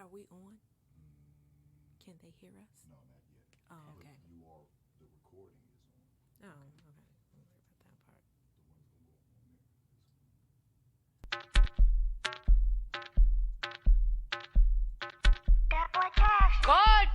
Are we on? Can they hear us? No, not yet. Oh, okay. But you are, the recording is on. Oh, okay. Don't worry about that part. God!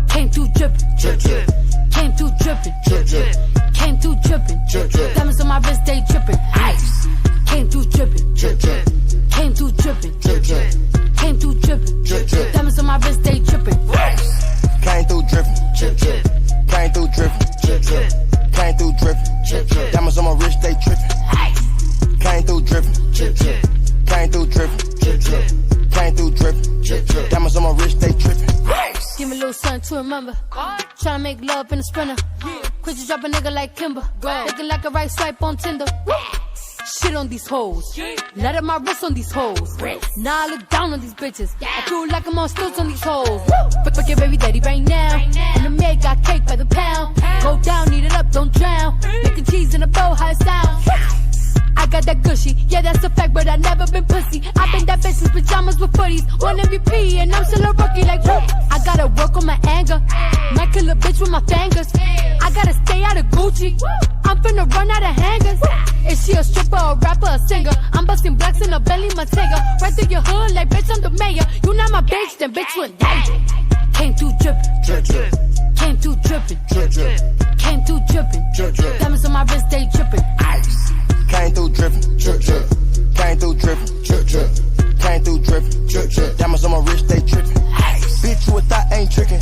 Came through drippin', drip, drip. Came through drippin', drip, drip. Came through drippin', drip, drip. Diamonds on my wrist, they drippin', ice. Came through drippin', drip, drip. Came through drippin', drip, drip. Came through drippin', drip, drip. Diamonds on my wrist, they drippin', ice. Came through drippin', drip, drip. Came through drippin', drip, drip. Came through drippin', drip, drip. Diamonds on my wrist, they trippin', ice. Came through drippin', drip, drip. Came through drippin', drip, drip. Came through drippin', drip, drip. Diamonds on my wrist, they trippin', ice. Give me a little something to remember. Tryna make love in a sprinter. Quit you drop a nigga like Kimber. Looking like a right swipe on Tinder. Shit on these hoes. Let up my wrist on these hoes. Now I look down on these bitches. I feel like I'm on stilts on these hoes. Fuck your baby daddy right now. And the maid got cake by the pound. Go down, eat it up, don't drown. Making cheese in a bow, how it sound. I got that gushy, yeah that's a fact, but I never been pussy. I been that bitch since pajamas with footies. One MVP and I'm still a rookie like whoop. I gotta work on my anger. Might kill a bitch with my fingers. I gotta stay out of Gucci. I'm finna run out of hangers. Is she a stripper, a rapper, a singer? I'm busting blacks in a belly, Montega. Right through your hood like bitch I'm the mayor. You not my bitch, then bitch wouldn't die. Came through drippin', drip, drip. Came through drippin', drip, drip. Came through drippin', drip, drip. Diamonds on my wrist, they drippin', ice. Came through drippin', drip, drip. Came through drippin', drip, drip. Came through drippin', drip, drip. Diamonds on my wrist, they trippin'. Bitch, you a thought ain't trickin'.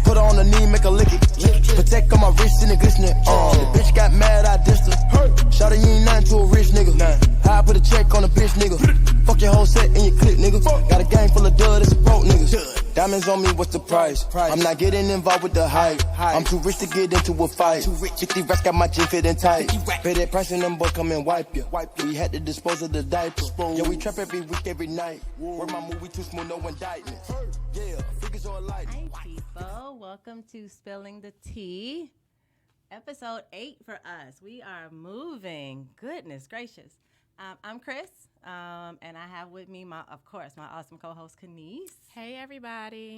Put her on the knee, make her lick it. Protect on my wrist and the glistening. The bitch got mad, I dissed her. Shawty, you ain't nothing to a rich nigga. How I put a check on a bitch nigga. Fuck your whole set and your clip nigga. Got a gang full of dud, it's a broke nigga. Diamonds on me, what's the price? I'm not getting involved with the hype. I'm too rich to get into a fight. 50 racks got my jean fitting tight. Pay that price and them boys come and wipe you. We had to dispose of the diaper. Yeah, we trap every week, every night. Where my movie too smooth, no indictment. Yeah, figures all alike. Hi, people. Welcome to Spilling the Tea, episode 8 for us. We are moving. Goodness gracious. I'm Chris, and I have with me, my awesome co-host, Kenise. Hey, everybody.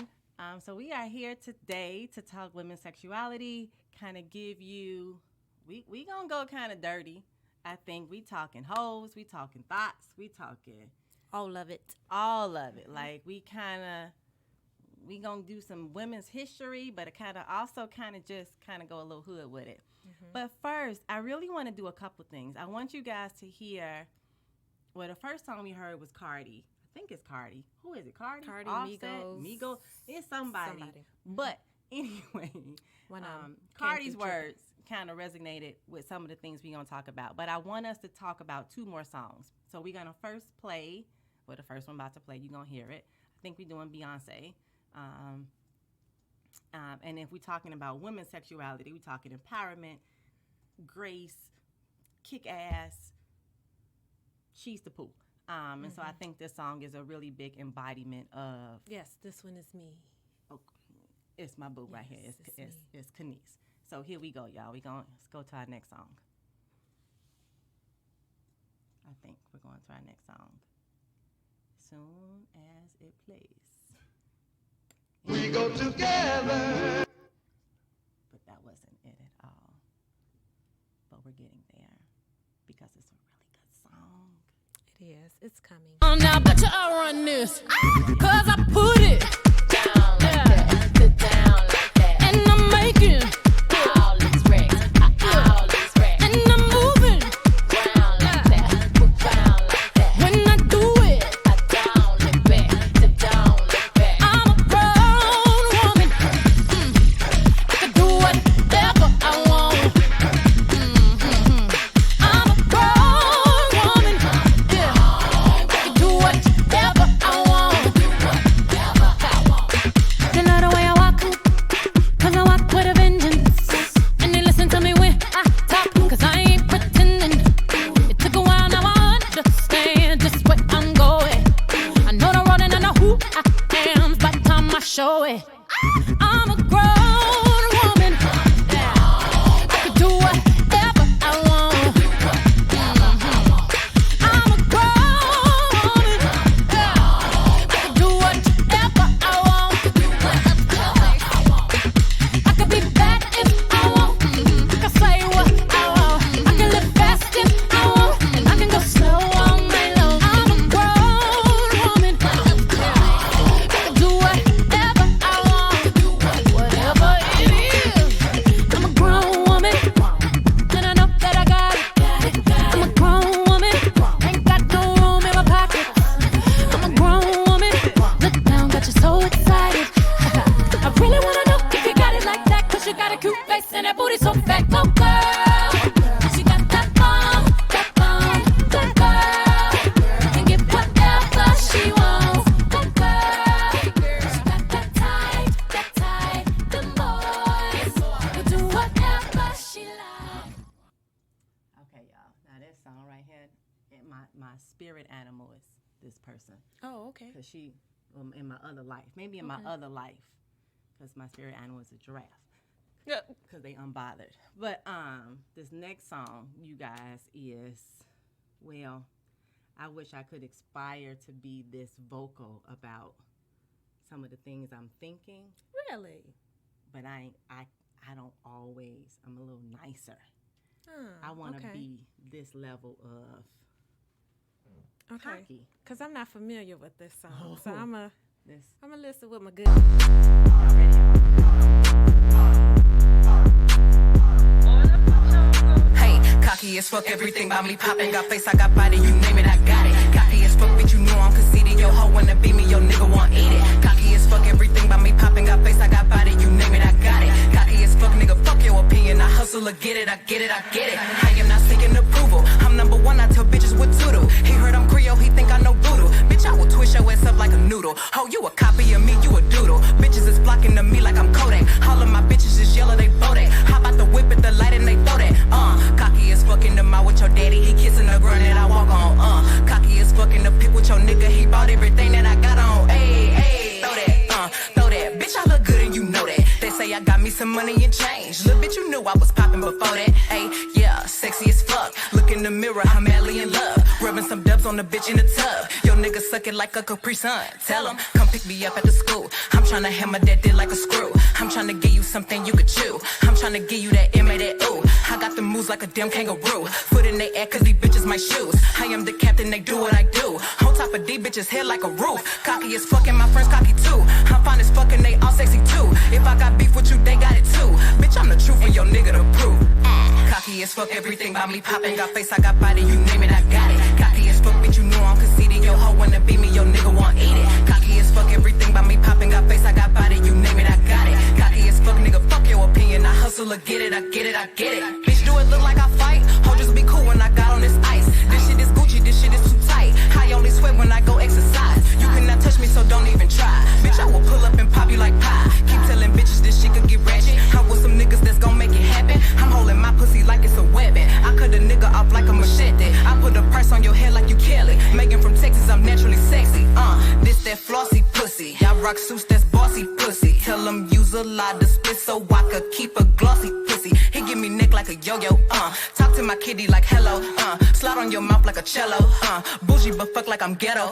So we are here today to talk women's sexuality, kind of give you, we gonna go kind of dirty. I think we talking hoes, we talking thoughts, we talking All of it. Like we gonna do some women's history, but it also just go a little hood with it. Mm-hmm. But first, I really want to do a couple things. I want you guys to hear. Well, the first song we heard was Cardi. I think it's Cardi. Who is it? Cardi, Offset? Migos. It's somebody. But anyway, Cardi's words kind of resonated with some of the things we're gonna talk about. But I want us to talk about 2 more songs. So we're gonna first play. Well, the first one about to play, you're gonna hear it. I think we're doing Beyonce. And if we're talking about women's sexuality, we're talking empowerment, grace, kick ass, she's the poo. And so I think this song is a really big embodiment of. Yes, this one is me. Oh, it's my boo right here. It's Kenise. So here we go, y'all. Let's go to our next song. I think we're going to our next song. Soon as it plays. We go together. But that wasn't it at all. But we're getting there because it's a really good song. It is. It's coming. Oh, now I bet you I'll run this. Cause I put it down like that. Down like that. And I'm making all these racks. All these racks. And I'm moving down like that. Down like that. When I do it, I down look back. To down look back. I'm a grown woman. I can do whatever I want. I'm a grown woman. Yeah. I can do whatever I want. They know the way I walk, 'cause I walk with a vengeance. And they listen to me when I talk, 'cause I ain't pretending. It took a while, now I understand just where I'm going. I know the road and I know who I am. By the time I show it, I'm a grown woman. Yeah. I can do whatever I want. this person. Oh, okay. Because she, in my other life, maybe in my other life, because my spirit animal is a giraffe. Yeah. Because they unbothered. But this next song, you guys, is, well, I wish I could aspire to be this vocal about some of the things I'm thinking. Really? But I don't always. I'm a little nicer. I want to be this level of cocky. Because I'm not familiar with this song. So Oh. I'm going This to listen with my good. Hey, cocky as fuck, everything about me popping. Got face, I got body, you name it, I got it. Cocky as fuck, bitch, you know I'm conceited. Yo, hoe wanna be me, yo, nigga want eat it. Cocky as fuck, everything about me popping. Got face, I got body, you name it, I got it. Cocky as fuck, nigga, fuck your opinion. I hustle or get it, I get it, I get it. I am not seeking approval. I'm number one, I tell bitches what to do. He heard I'm Creole, he think I know voodoo. Bitch, I will twist your ass up like a noodle. Ho, you a copy of me, you a doodle. Bitches is flocking to me like I'm Kodak. All of my bitches is yellow, they bow that. Hop out the whip at the light and they throw that. Cocky as fuck in the mouth with your daddy, he kissing the ground that I walk on. Cocky as fuck in the pit with your nigga, he bought everything that I got on. Ayy, throw that, bitch, I look good and you know that. They say I got me some money and change. Little bitch, you knew I was popping before that. Ayy, yeah, sexy as fuck. Look in the mirror, I'm madly in love. Rubbing some dubs on the bitch in the tub. Yo, nigga suck it like a Capri Sun. Tell him, come pick me up at the school. I'm tryna hammer that dick like a screw. I'm tryna give you something you could chew. I'm tryna give you that M.A. that ooh. I got the moves like a damn kangaroo. Foot in they ass cause these bitches my shoes. I am the captain, they do what I do. On top of these bitches head like a roof. Cocky as fuck and my friends cocky too. I'm fine as fuck and they all sexy too. If I got beef with you, they got it too. Bitch, I'm the truth and your nigga the proof. Cocky as fuck, everything about me popping. Got face, I got body, you name it, I got it. Cocky as fuck, bitch, you know I'm conceited. Yo, hoe wanna be me, yo, nigga want eat it. Cocky as fuck, everything about me popping. Got face, I got body, you name it, I got it. Cocky as fuck, nigga, fuck your opinion. I hustle or get it, I get it, I get it. Bitch, do it look like I fight? Ho, just be cool when I got on this ice. This shit is Gucci, this shit is too tight. I only sweat when I go exercise. You cannot touch me, so don't even try. Bitch, I will pull up and pop you like pie. Keep telling bitches this shit could get ratchet. I'm with some niggas that's gon' make it happen. I'm holding my pussy like it's a weapon. I cut a nigga off like a machete. I put a price on your head like you Kelly. Megan from Texas, I'm naturally sexy. This that flossy pussy. Y'all rock suits, that's bossy pussy. Tell them use a lot of spit so I could keep a glossy pussy. He give me neck like a yo-yo. Talk to my kitty like hello. Slide on your mouth like a cello. Bougie but fuck like I'm ghetto.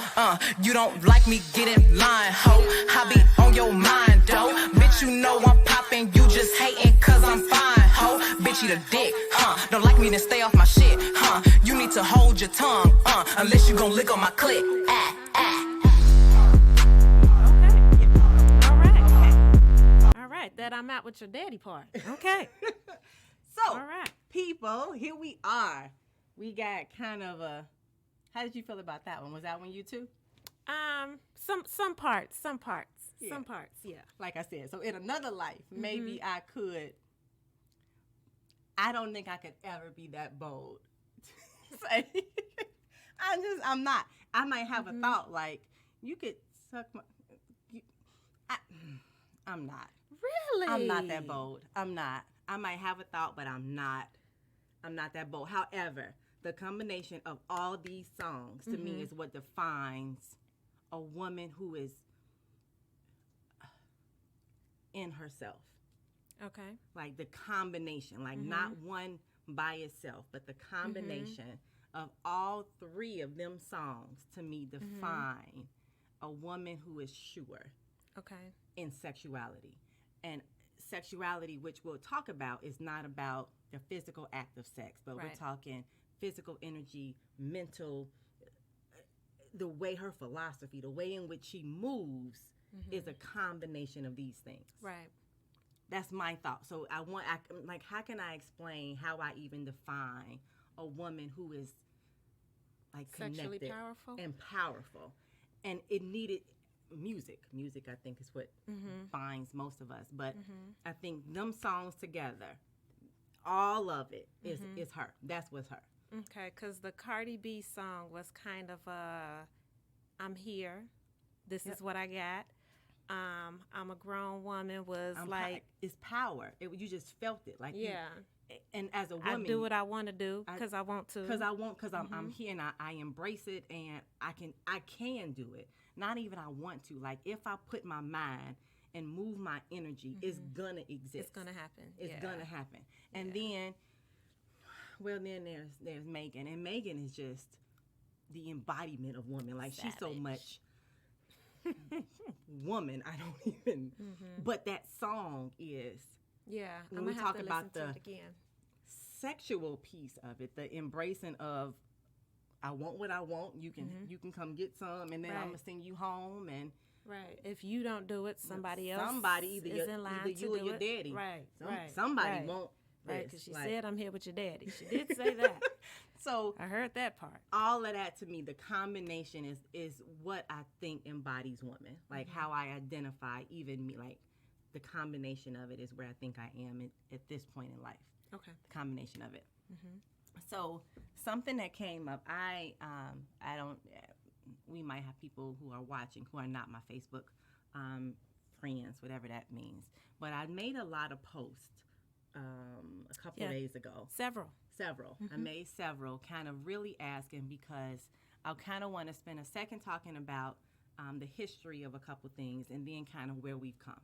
You don't like me, get in line, ho. I be on your mind, though. Bitch, you know I'm popping. You just hating cause I'm fine, ho. Bitch, eat a dick, Don't like me, then stay off my shit, You need to hold your tongue, unless you gon' lick on my clit. All right. That I'm out with your daddy part. Okay. So, All right. people, here we are. We got kind of a. How did you feel about that one? Was that one you too? Some parts. Yeah. Some parts, yeah. Like I said, so in another life, maybe I could. I don't think I could ever be that bold. Say, I'm not. I might have a thought like, you could suck my. I'm not. Really? I'm not that bold. I'm not. I might have a thought, but I'm not that bold. However, the combination of all these songs to me is what defines a woman who is in herself. Okay. Like the combination, like not one by itself, but the combination of all three of them songs to me define a woman who is sure Okay. in sexuality. And sexuality, which we'll talk about, is not about the physical act of sex, but we're talking physical energy, mental, the way her philosophy, the way in which she moves is a combination of these things. Right. That's my thought. So how can I explain how I even define a woman who is like Sexually connected powerful? and powerful? And it needed music. Music, I think, is what binds most of us. But I think them songs together, all of it is her. That's what's her. Okay, because the Cardi B song was kind of I'm here. This is what I got. I'm a grown woman was like... It's power. You just felt it. Like yeah. and as a woman, I do what I want to do because I want to. Because I'm here and I embrace it and I can do it. Not even I want to. Like if I put my mind and move my energy, it's gonna exist. It's gonna happen. It's gonna happen. And then, well, then there's Megan, and Megan is just the embodiment of woman. Like she's so much woman. I don't even. But that song is. Yeah, When I'm we gonna have talk to about listen to it again. Sexual piece of it, the embracing of I want what I want. You can come get some, and then I'm gonna send you home. And right, if you don't do it, somebody else either is in line either to you do or your it. daddy. Right, Somebody won't. Right, because she like, said I'm here with your daddy. She did say that. So I heard that part. all of that to me, the combination is what I think embodies woman. Like how I identify even me. Like the combination of it is where I think I am at this point in life. Okay. The combination of it. So something that came up, I don't. We might have people who are watching who are not my Facebook friends, whatever that means. But I made a lot of posts a couple of days ago. Several. I made several, kind of really asking because I kind of want to spend a second talking about the history of a couple things and then kind of where we've come.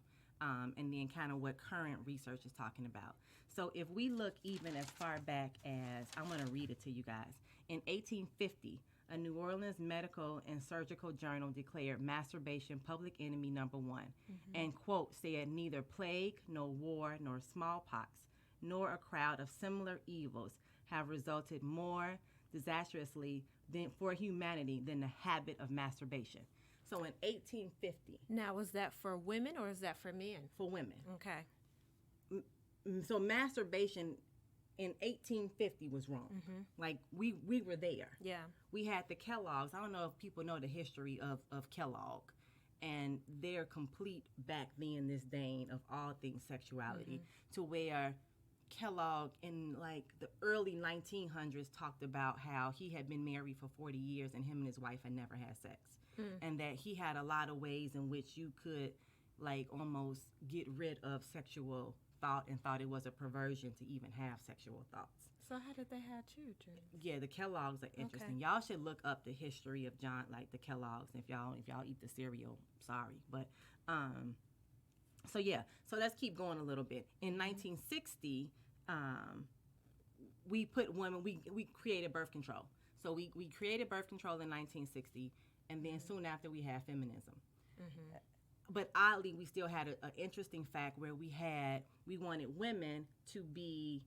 And then kind of what current research is talking about. So if we look even as far back as, I'm going to read it to you guys. In 1850, a New Orleans medical and surgical journal declared masturbation public enemy number one, and, quote, said neither plague, nor war, nor smallpox, nor a crowd of similar evils have resulted more disastrously for humanity than the habit of masturbation. So in 1850. Now, was that for women or is that for men? For women. Okay. So masturbation in 1850 was wrong. Like we were there. Yeah. We had the Kellogg's. I don't know if people know the history of Kellogg and their complete back then disdain of all things sexuality to where Kellogg in like the early 1900s talked about how he had been married for 40 years and him and his wife had never had sex. And that he had a lot of ways in which you could like almost get rid of sexual thought and thought it was a perversion to even have sexual thoughts. So how did they have children? Yeah, the Kellogg's are interesting. Y'all should look up the history of John, like the Kellogg's. If y'all eat the cereal, sorry, but so yeah. So let's keep going a little bit. In 1960, we put women. We created birth control. So we created birth control in 1960. And then soon after, we had feminism. But oddly, we still had an interesting fact where we wanted women to be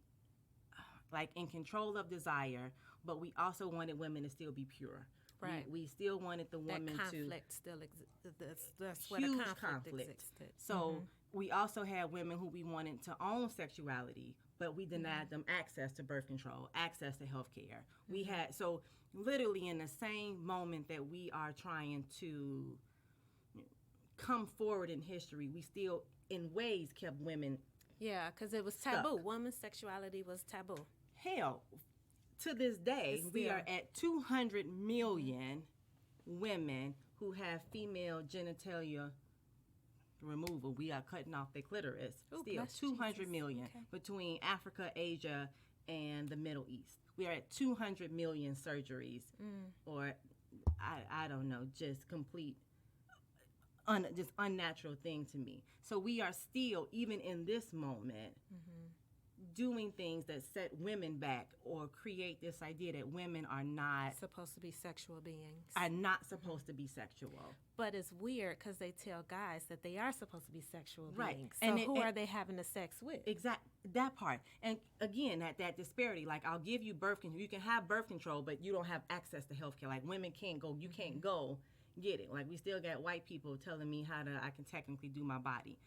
like in control of desire, but we also wanted women to still be pure. Right. We still wanted the woman that to. conflict still exists. That's where the Huge conflict existed. So we also had women who we wanted to own sexuality, but we denied them access to birth control, access to health care. We had, so literally in the same moment that we are trying to come forward in history, we still, in ways, kept women. Yeah, because it was taboo. Women's sexuality was taboo. Hell, to this day, we are at 200 million women who have female genitalia removal. We are cutting off their clitoris. Ooh, still, 200 million between Africa, Asia, and the Middle East. We are at 200 million surgeries, or I don't know, just complete, just unnatural thing to me. So we are still, even in this moment, doing things that set women back or create this idea that women are not supposed to be sexual beings. Are not supposed to be sexual. But it's weird because they tell guys that they are supposed to be sexual beings. So And who are they having the sex with? That part. And again, that disparity. Like, I'll give you birth control. You can have birth control, but you don't have access to health care. Like, women can't go. You can't go get it. Like, we still got white people telling me I can technically do my body.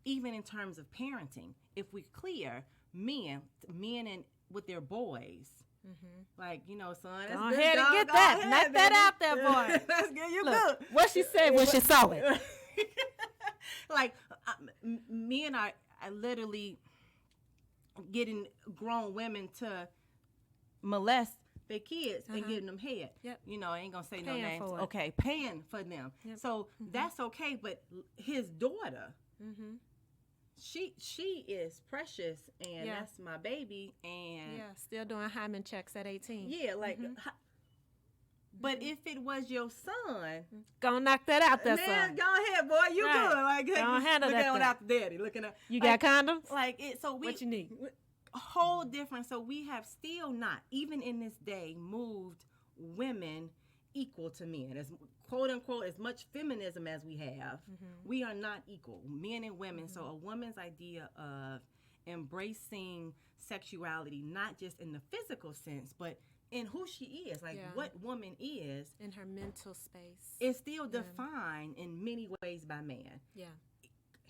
Even in terms of parenting, if we're clear, men and with their boys, like, you know, son, Go ahead and get that. Knock that out there, boy. Let's get you Look, good. what she said when she saw it. Like, men are literally getting grown women to molest their kids and getting them head. Yep. You know, I ain't gonna say no Paying names. for it. Okay, paying for them. Yep. So that's okay, but his daughter, she is precious, and Yeah. that's my baby, and Yeah, still doing hymen checks at 18. yeah, like. But if it was your son, Gonna knock that out there, man, son. go ahead, boy, you Right. good. Like, Don't handle looking that at thing. without the daddy, looking at You like, got condoms? like it. So we What you need? a whole different. So we have still not, even in this day, moved women equal to men. As quote unquote, as much feminism as we have, we are not equal, men and women. So a woman's idea of embracing sexuality, not just in the physical sense, but in who she is, like Yeah. what woman is In her mental space. still defined in many ways by man. Yeah.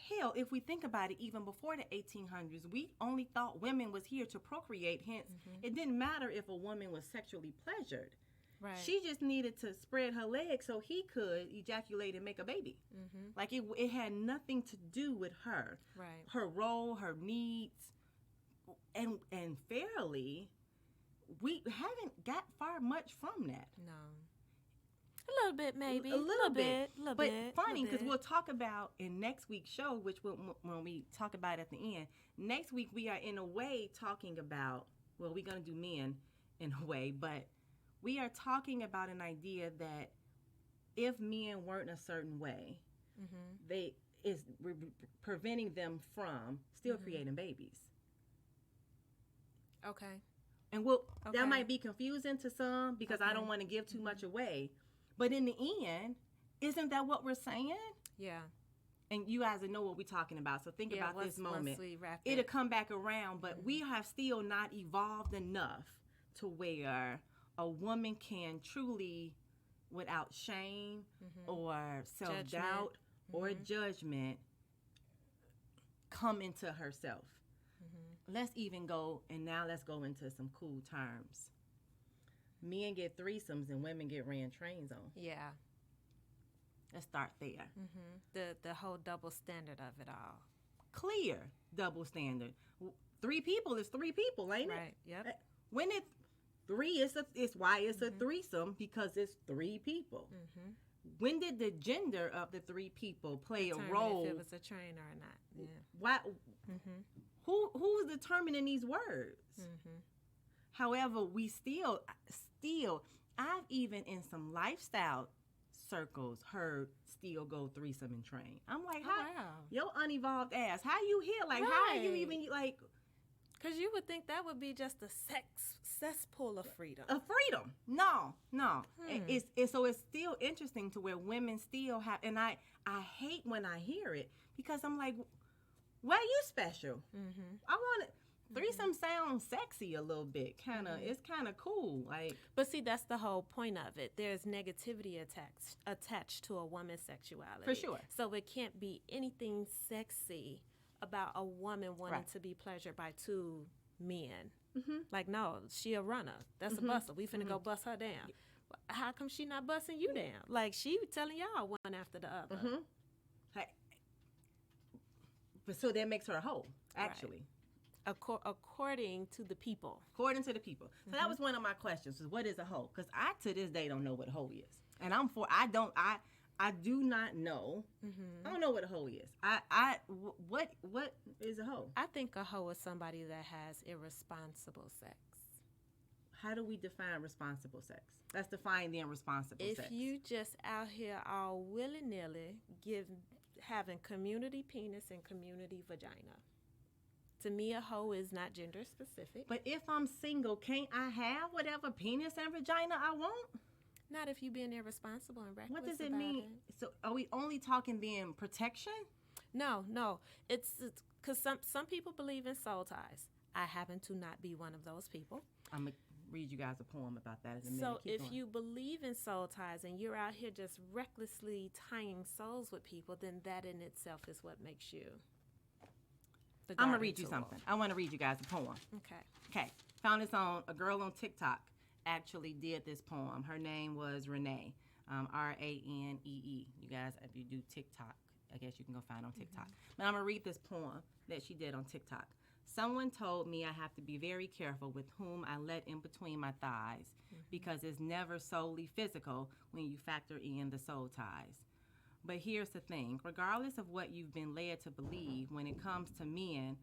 Hell, if we think about it, even before the 1800s, we only thought women was here to procreate. Hence, it didn't matter if a woman was sexually pleasured. Right. She just needed to spread her legs so he could ejaculate and make a baby. Like it had nothing to do with her, Right. her role, her needs, and fairly, we haven't got far much from that. No. A little bit, maybe. A little bit. Little But bit. funny, because little we'll bit. talk about in next week's show, which when we talk about at the end, next week we are in a way talking about, well, we're going to do men in a way, but we are talking about an idea that if men weren't a certain way, they is preventing them from still creating babies. Okay. And Okay. that might be confusing to some because I don't want to give too much away. But in the end, isn't that what we're saying? Yeah. And you guys know what we're talking about. So think Yeah, about this moment. once we wrap It'll it. come back around, but we have still not evolved enough to where a woman can truly, without shame or self-doubt or judgment, come into herself. Let's even go, and now let's go into some cool terms. Men get threesomes and women get ran trains on. Yeah. Let's start there. The whole double standard of it all. Clear double standard. 3 people is 3 people, ain't Right. it? Yep. When it's 3, it's why it's a threesome, because it's 3 people. When did the gender of the 3 people play a Determine role? if it was a trainer or not. Yeah. Why? Who's determining these words? However, we still, I've even in some lifestyle circles heard still go threesome and train. I'm like, how? Wow. Your unevolved ass, how you here? Like, how are you Right. even like Because you would think that would be just a cesspool of freedom. a freedom? No. It's still interesting to where women still have, and I hate when I hear it because I'm like, why you special? I want it. Threesome sounds sexy a little bit, It's kind of cool, like. But see, that's the whole point of it. There's negativity attached to a woman's sexuality. For sure. So it can't be anything sexy about a woman wanting Right. to be pleasured by 2 men. Like, no, she a runner. That's a buster. We finna go bust her down. How come she not busting you down? Like, she telling y'all one after the other. Hey, but so that makes her a hoe, actually. According to the people. According to the people. So that was one of my questions: is what is a hoe? Because I to this day don't know what a hoe is, and I do not know. I don't know what a hoe is. What is a hoe? I think a hoe is somebody that has irresponsible sex. How do we define responsible sex? Let's define the irresponsible If sex. you just out here all willy-nilly having community penis and community vagina. To me, a hoe is not gender specific. But if I'm single, can't I have whatever penis and vagina I want? Not if you being irresponsible and reckless. What does it about mean? So are we only talking then protection? No. It's because some people believe in soul ties. I happen to not be one of those people. I'm going to read you guys a poem about that in a minute. So Keep if going. you believe in soul ties and you're out here just recklessly tying souls with people, then that in itself is what makes you. I'm going to read you something. I want to read you guys a poem. Okay. Found this on, a girl on TikTok actually did this poem. Her name was Renee, Ranee. You guys, if you do TikTok, I guess you can go find it on TikTok. But I'm going to read this poem that she did on TikTok. Someone told me I have to be very careful with whom I let in between my thighs because it's never solely physical when you factor in the soul ties. But here's the thing. Regardless of what you've been led to believe, when it comes to men,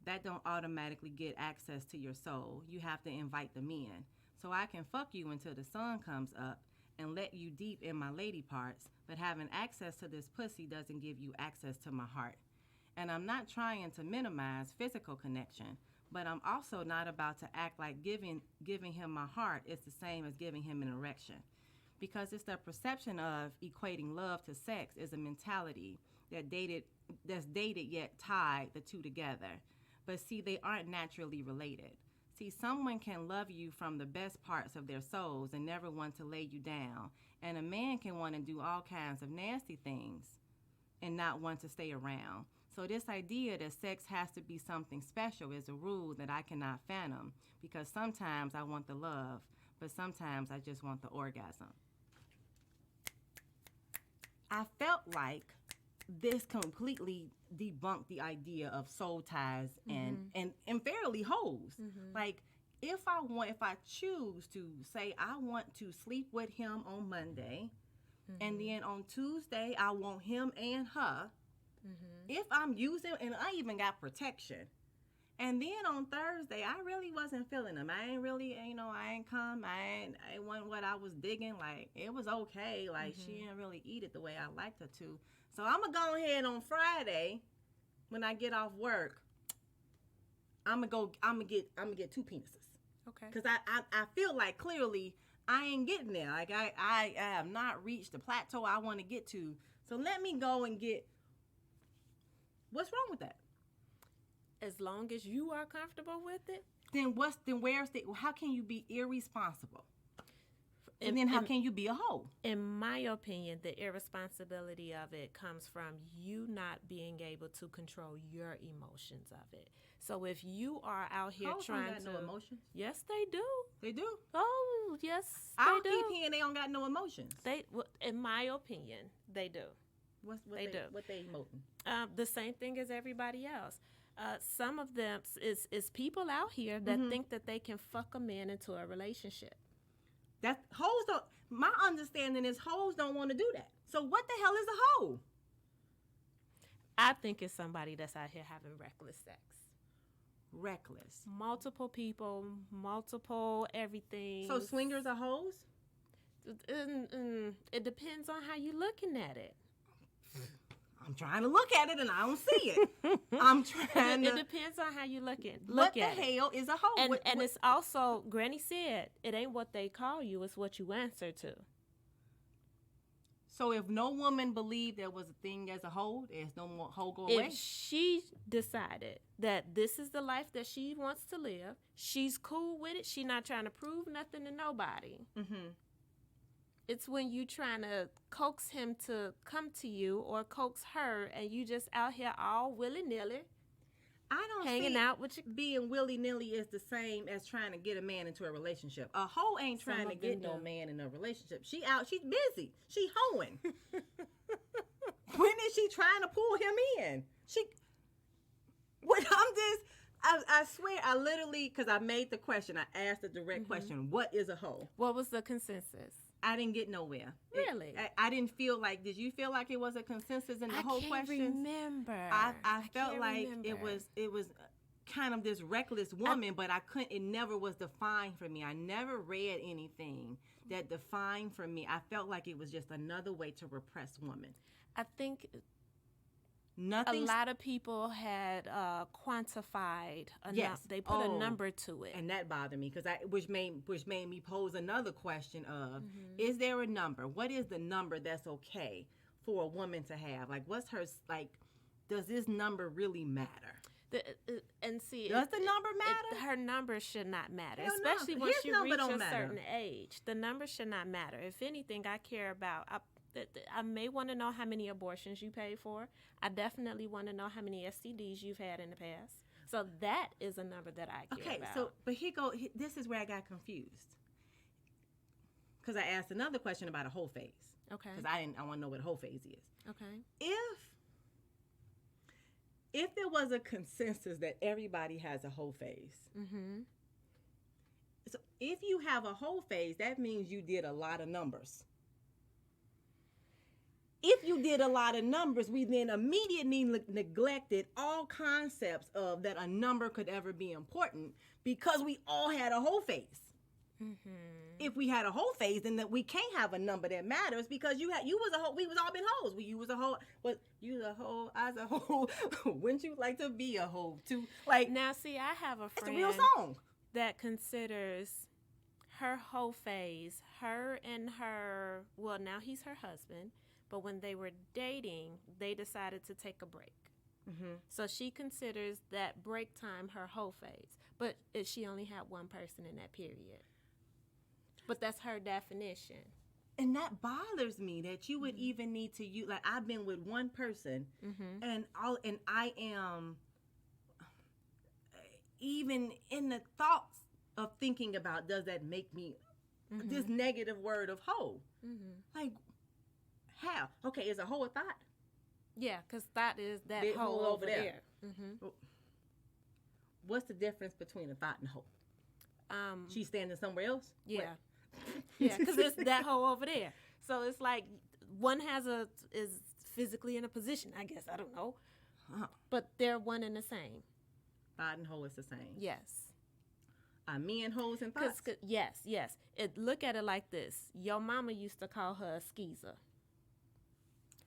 that don't automatically get access to your soul. You have to invite the men. So I can fuck you until the sun comes up and let you deep in my lady parts, but having access to this pussy doesn't give you access to my heart. And I'm not trying to minimize physical connection, but I'm also not about to act like giving him my heart is the same as giving him an erection. Because it's the perception of equating love to sex is a mentality that's dated yet tied the two together. But see, they aren't naturally related. See, someone can love you from the best parts of their souls and never want to lay you down. And a man can want to do all kinds of nasty things and not want to stay around. So this idea that sex has to be something special is a rule that I cannot fathom, because sometimes I want the love, but sometimes I just want the orgasm. I felt like this completely debunked the idea of soul ties and fairly hoes. Like, if I choose to say I want to sleep with him on Monday, and then on Tuesday I want him and her, if I'm using, and I even got protection, and then on Thursday I really wasn't feeling him. I ain't really, I ain't come. I wasn't what I was digging. Like, it was okay. Like, she didn't really eat it the way I liked her to. So I'm gonna go ahead on Friday when I get off work. I'm gonna get 2 penises. Okay. Because I feel like clearly I ain't getting there. Like, I have not reached the plateau I want to get to. So let me go and get. What's wrong with that? As long as you are comfortable with it. How can you be irresponsible? And then how can you be a hoe? In my opinion, the irresponsibility of it comes from you not being able to control your emotions of it. So if you are out here Hoes trying don't got no emotions. Yes, they do. They do. Oh, yes, I they do. keep hearing they don't got no emotions. In my opinion, they do. What they do. What they emoting? The same thing as everybody else. Some of them is people out here that think that they can fuck a man into a relationship. That hoes don't. My understanding is hoes don't want to do that. So what the hell is a hoe? I think it's somebody that's out here having reckless sex. Reckless. Multiple people, multiple everything. So swingers are hoes? It depends on how you're looking at it. I'm trying to look at it and I don't see it. I'm trying to. It depends on how you look at it. What the hell is a hoe? And it's also, Granny said, it ain't what they call you, it's what you answer to. So if no woman believed there was a thing as a hoe, there's no more hoe go away? If she decided that this is the life that she wants to live, she's cool with it, she's not trying to prove nothing to nobody. It's when you trying to coax him to come to you or coax her and you just out here all willy-nilly. I don't hanging out with you. Being willy-nilly is the same as trying to get a man into a relationship. A hoe ain't trying to get no man in a relationship. She's busy. She hoeing. When is she trying to pull him in? I swear, I literally, because I made the question, I asked the direct question, what is a hoe? What was the consensus? I didn't get nowhere. Really? I didn't feel like, did you feel like it was a consensus in the whole question? I can't remember. I felt like it was kind of this reckless woman, but it never was defined for me. I never read anything that defined for me. I felt like it was just another way to repress women. I think a lot of people had quantified enough. Yes. They put a number to it, and that bothered me because which made me pose another question of: is there a number? What is the number that's okay for a woman to have? Like, what's her like? Does this number really matter? Does the number matter? Her number should not matter, Hell especially no. when she reaches a matter. certain age. The number should not matter. If anything, I care about. I may want to know how many abortions you paid for. I definitely want to know how many STDs you've had in the past. So that is a number that I care about. Okay, this is where I got confused. Because I asked another question about a whole phase. Okay. Because I want to know what a whole phase is. Okay. If there was a consensus that everybody has a whole phase. So if you have a whole phase, that means you did a lot of numbers. If you did a lot of numbers, we then immediately neglected all concepts of that a number could ever be important because we all had a whole face. If we had a whole phase, then that we can't have a number that matters because you was a whole. We was all been hoes. You was a whole. But you a whole. I was a whole. Wouldn't you like to be a whole too? Like Now, see, I have a it's a friend real song. that considers her whole phase, her and her, well, now he's her husband, but when they were dating, they decided to take a break. So she considers that break time her whole phase, but she only had one person in that period. But that's her definition. And that bothers me that you would even need to use. Like I've been with one person, and I am even in the thoughts of thinking about does that make me this negative word of hoe? Like how? Okay, is a hoe a thought? Yeah, because that is that Big whole hole over over there. there. What's the difference between a thought and a hoe? She's standing somewhere else. Yeah. What? Yeah, because it's that hole over there. So it's like one is physically in a position, I guess. I don't know. But they're one and the same. Thought and hoe is the same. Yes. Are men hoes and thoughts? Yes. Look at it like this. Your mama used to call her a skeezer.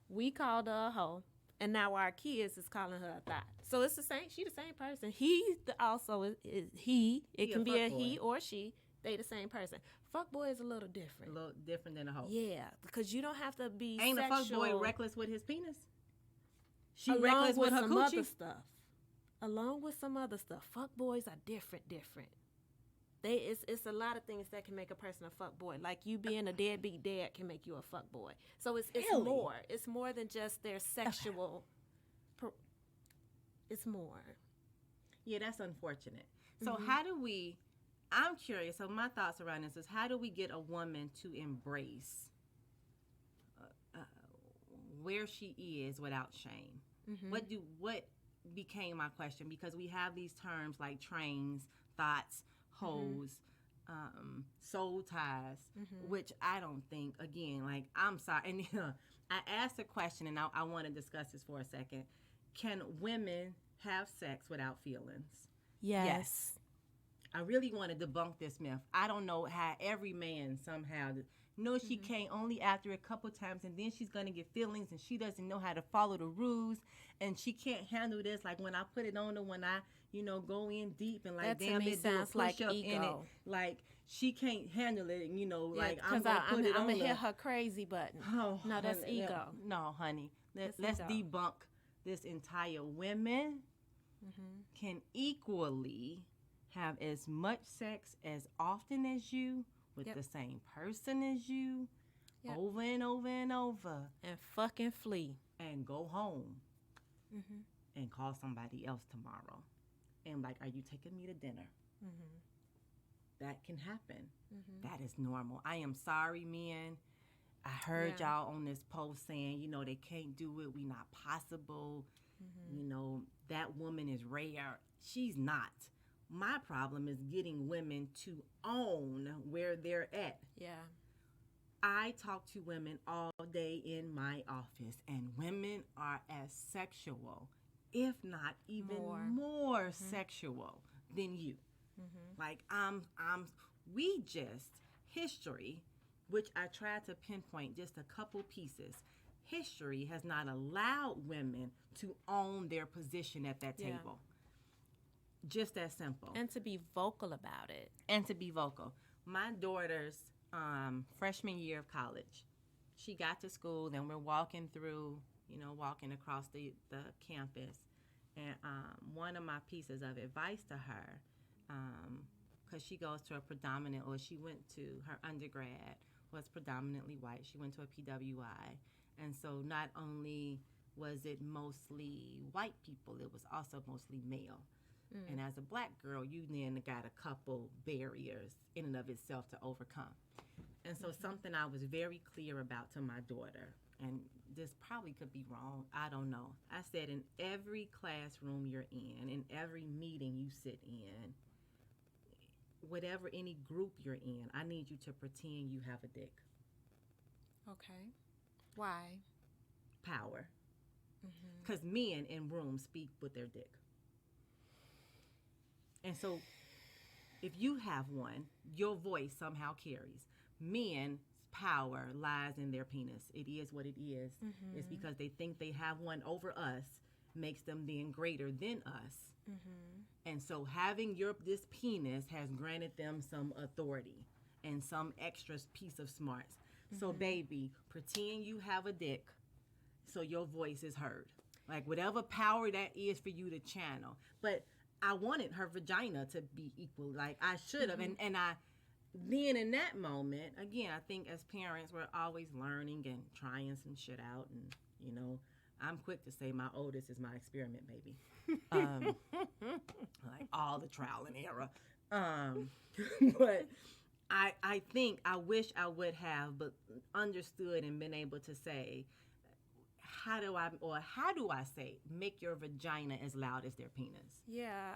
We called her a hoe, and now our kids is calling her a thought. So it's the same. She the same person. He also is he. It can be a he or she. They the same person. Fuckboy is a little different. A little different than a hoe. Yeah, because you don't have to be Ain't sexual. a fuckboy reckless with his penis? She along reckless with her some coochie? other stuff. Along with some other stuff. Fuckboys are different. It's a lot of things that can make a person a fuckboy. Like you being a deadbeat dad can make you a fuckboy. So it's Really? more. It's more than just their sexual. It's more. Yeah, that's unfortunate. So how do we, I'm curious, so my thoughts around this is how do we get a woman to embrace where she is without shame? What became my question? Because we have these terms like trains, thoughts, hoes, soul ties, which I don't think, again, like I'm sorry. And I asked a question and I want to discuss this for a second. Can women have sex without feelings? Yes. I really want to debunk this myth. I don't know how every man somehow knows she can't only after a couple times, and then she's going to get feelings, and she doesn't know how to follow the rules, and she can't handle this. Like when I put it on her, when I, go in deep and like, That to damn, me it do a sounds like push-up in it. ego. Like she can't handle it, and like I'm Because going to put it I'm on going to her. hit her crazy button. Oh, No, that's honey, ego. No, honey. Let's That's ego. debunk this entire women can equally have as much sex as often as you with Yep. the same person as you Yep. over and over and over And fucking flee. and go home and call somebody else tomorrow and like, are you taking me to dinner? That can happen. That is normal. I am sorry, men. I heard Yeah. y'all on this post saying, they can't do it. We not possible. That woman is rare. She's not. My problem is getting women to own where they're at. Yeah. I talk to women all day in my office, and women are as sexual, if not even more sexual than you. Like we just history, which I tried to pinpoint just a couple pieces. History has not allowed women to own their position at that Yeah. table. Just that simple. And to be vocal about it. And to be vocal. My daughter's freshman year of college, she got to school, then we're walking through, walking across the campus. And one of my pieces of advice to her, because she goes to she went to her undergrad, was predominantly white. She went to a PWI. And so not only was it mostly white people, it was also mostly male. And as a black girl, you then got a couple barriers in and of itself to overcome. And so something I was very clear about to my daughter, and this probably could be wrong, I don't know. I said in every classroom you're in every meeting you sit in, whatever any group you're in, I need you to pretend you have a dick. Okay. Why? power. Because men in rooms speak with their dick. And so if you have one, your voice somehow carries. Men's power lies in their penis. It is what it is. It's because they think they have one over us makes them then greater than us. And so having this penis has granted them some authority and some extra piece of smarts. So baby, pretend you have a dick so your voice is heard. Like whatever power that is for you to channel. But I wanted her vagina to be equal. Like I should have. And I then in that moment, again, I think as parents we're always learning and trying some shit out. And you know, I'm quick to say my oldest is my experiment baby. Like all the trial and error. But I think I wish I would have but understood and been able to say, how do I say make your vagina as loud as their penis? Yeah,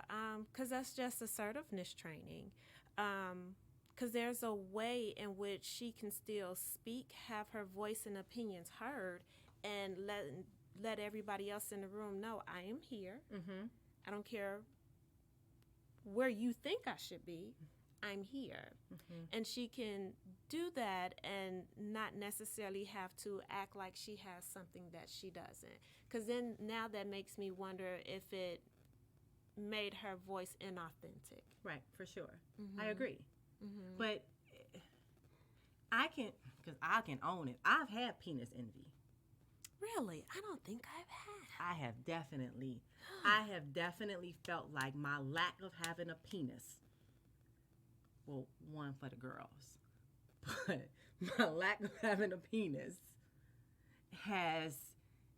because that's just assertiveness training. Because there's a way in which she can still speak, have her voice and opinions heard, and let everybody else in the room know I am here. I don't care where you think I should be. I'm here. And she can do that and not necessarily have to act like she has something that she doesn't. Because then now that makes me wonder if it made her voice inauthentic. Right, for sure. I agree. But I can own it. I've had penis envy. Really? I don't think I've had. I have definitely felt like my lack of having a penis. Well, one for the girls, but my lack of having a penis has,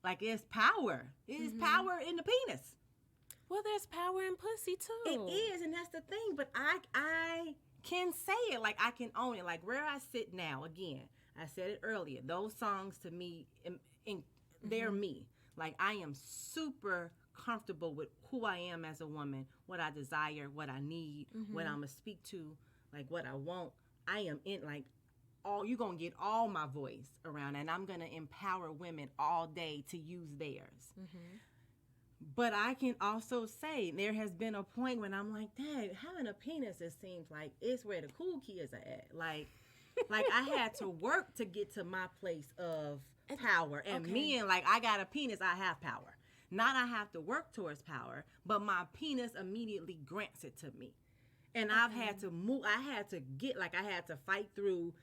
like, it's power. It is power in the penis. Well, there's power in pussy too. It is, and that's the thing. But I can say it, like I can own it. Like where I sit now, again, I said it earlier. Those songs to me, they're me. Like I am super comfortable with who I am as a woman, what I desire, what I need, what I'm gonna speak to, like what I want. I am in like you're gonna get all my voice around, and I'm gonna empower women all day to use theirs. But I can also say there has been a point when I'm like, dang, having a penis, it seems like it's where the cool kids are at. Like I had to work to get to my place of power. And men, like, I got a penis, I have power. Not I have to work towards power, but my penis immediately grants it to me. And I've had to move, I had to fight through